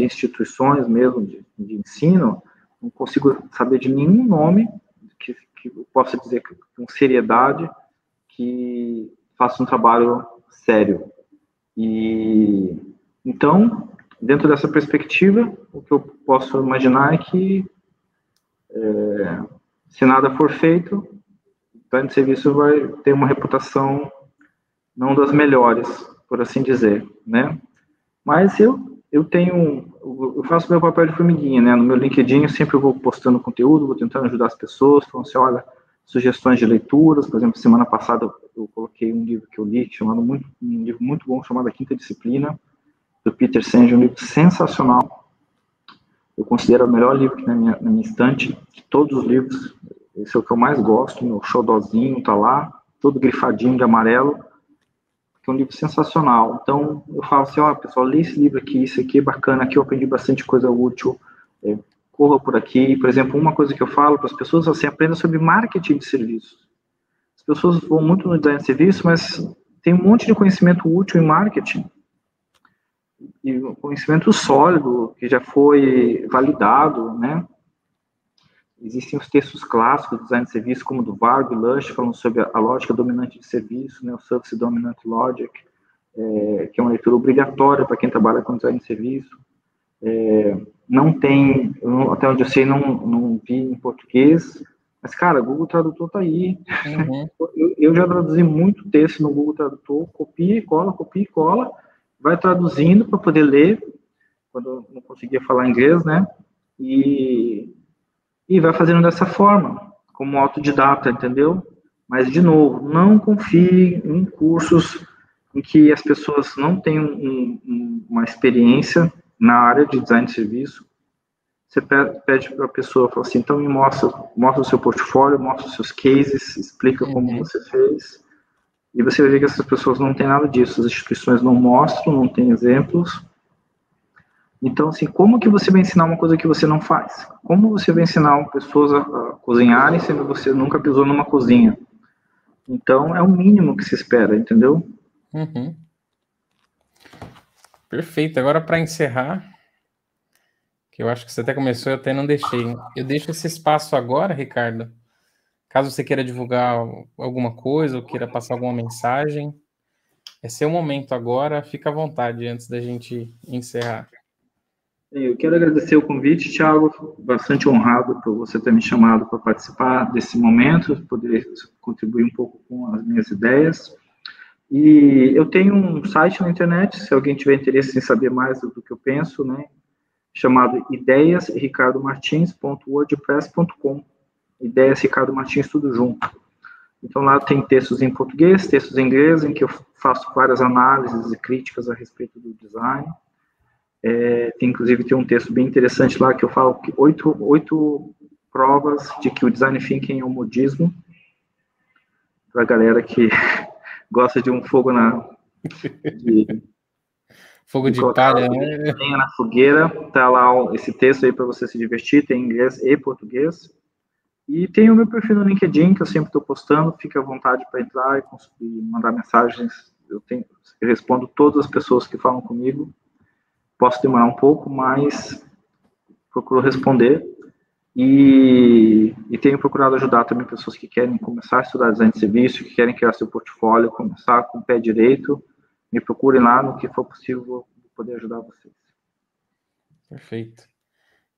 mesmo de ensino, não consigo saber de nenhum nome que eu possa dizer com seriedade que faça um trabalho sério. E então, dentro dessa perspectiva, o que eu posso imaginar é que se nada for feito, o design de serviço vai ter uma reputação não das melhores, por assim dizer, né? Mas eu faço meu papel de formiguinha, né? No meu LinkedIn eu sempre vou postando conteúdo, vou tentando ajudar as pessoas, falando assim, olha, sugestões de leituras. Por exemplo, semana passada eu coloquei um livro que eu li, um livro muito bom, chamado A Quinta Disciplina, do Peter Senge, um livro sensacional. Eu considero o melhor livro que na minha estante, de todos os livros. Esse é o que eu mais gosto, meu xodózinho tá lá, todo grifadinho de amarelo, que é um livro sensacional. Então, eu falo assim, ó, pessoal, lê esse livro aqui, isso aqui é bacana, aqui eu aprendi bastante coisa útil, corra por aqui. Por exemplo, uma coisa que eu falo para as pessoas é assim, aprenda sobre marketing de serviços. As pessoas vão muito no design de serviço, mas tem um monte de conhecimento útil em marketing. E um conhecimento sólido, que já foi validado, né? Existem os textos clássicos do design de serviço, como do Vargo e Lush, falando sobre a lógica dominante de serviço, né? O Service Dominant Logic, que é uma leitura obrigatória para quem trabalha com design de serviço. Não tem, até onde eu sei, não vi em português, Mas, cara, Google Tradutor tá aí. Uhum. Eu já traduzi muito texto no Google Tradutor, copia e cola, vai traduzindo para poder ler, quando eu não conseguia falar inglês, né? E vai fazendo dessa forma, como autodidata, entendeu? Mas, de novo, não confie em cursos em que as pessoas não têm uma experiência na área de design de serviço. Você pede para a pessoa, fala assim, então me mostra o seu portfólio, mostra os seus cases, explica como você fez, e você vai ver que essas pessoas não têm nada disso, as instituições não mostram, não têm exemplos. Então, assim, como que você vai ensinar uma coisa que você não faz? Como você vai ensinar pessoas a cozinharem sendo que você nunca pisou numa cozinha? Então, é o mínimo que se espera, entendeu? Uhum. Perfeito. Agora, para encerrar, que eu acho que você até começou, eu até não deixei. Eu deixo esse espaço agora, Ricardo. Caso você queira divulgar alguma coisa ou queira passar alguma mensagem, é seu momento agora. Fica à vontade antes da gente encerrar. Eu quero agradecer o convite, Thiago, bastante honrado por você ter me chamado para participar desse momento, poder contribuir um pouco com as minhas ideias. E eu tenho um site na internet, se alguém tiver interesse em saber mais do que eu penso, né, chamado ideiasricardomartins.wordpress.com. Ideias Ricardo Martins, tudo junto. Então lá tem textos em português, textos em inglês, em que eu faço várias análises e críticas a respeito do design. Inclusive tem um texto bem interessante lá que eu falo que 8 provas de que o design thinking é um modismo, para a galera que gosta de um fogo fogo de palha, né? Lenha na fogueira. Tá lá esse texto aí para você se divertir, tem inglês e português. E tem o meu perfil no LinkedIn, que eu sempre estou postando, fique à vontade para entrar e mandar mensagens. Eu respondo todas as pessoas que falam comigo. Posso demorar um pouco, mas procuro responder. E tenho procurado ajudar também pessoas que querem começar a estudar design de serviço, que querem criar seu portfólio, começar com o pé direito. Me procurem lá, no que for possível, vou poder ajudar vocês. Perfeito.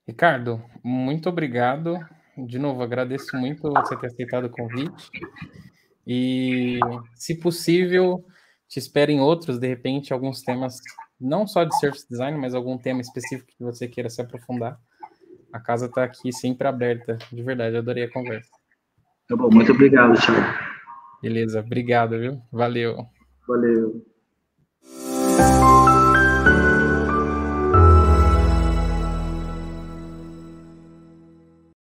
Ricardo, muito obrigado. De novo, agradeço muito você ter aceitado o convite. E, se possível, te espero em outros, de repente, alguns temas, não só de service design, mas algum tema específico que você queira se aprofundar. A casa está aqui sempre aberta. De verdade, eu adorei a conversa. Tá bom, muito obrigado, Thiago. Beleza, obrigado, viu? Valeu. Valeu.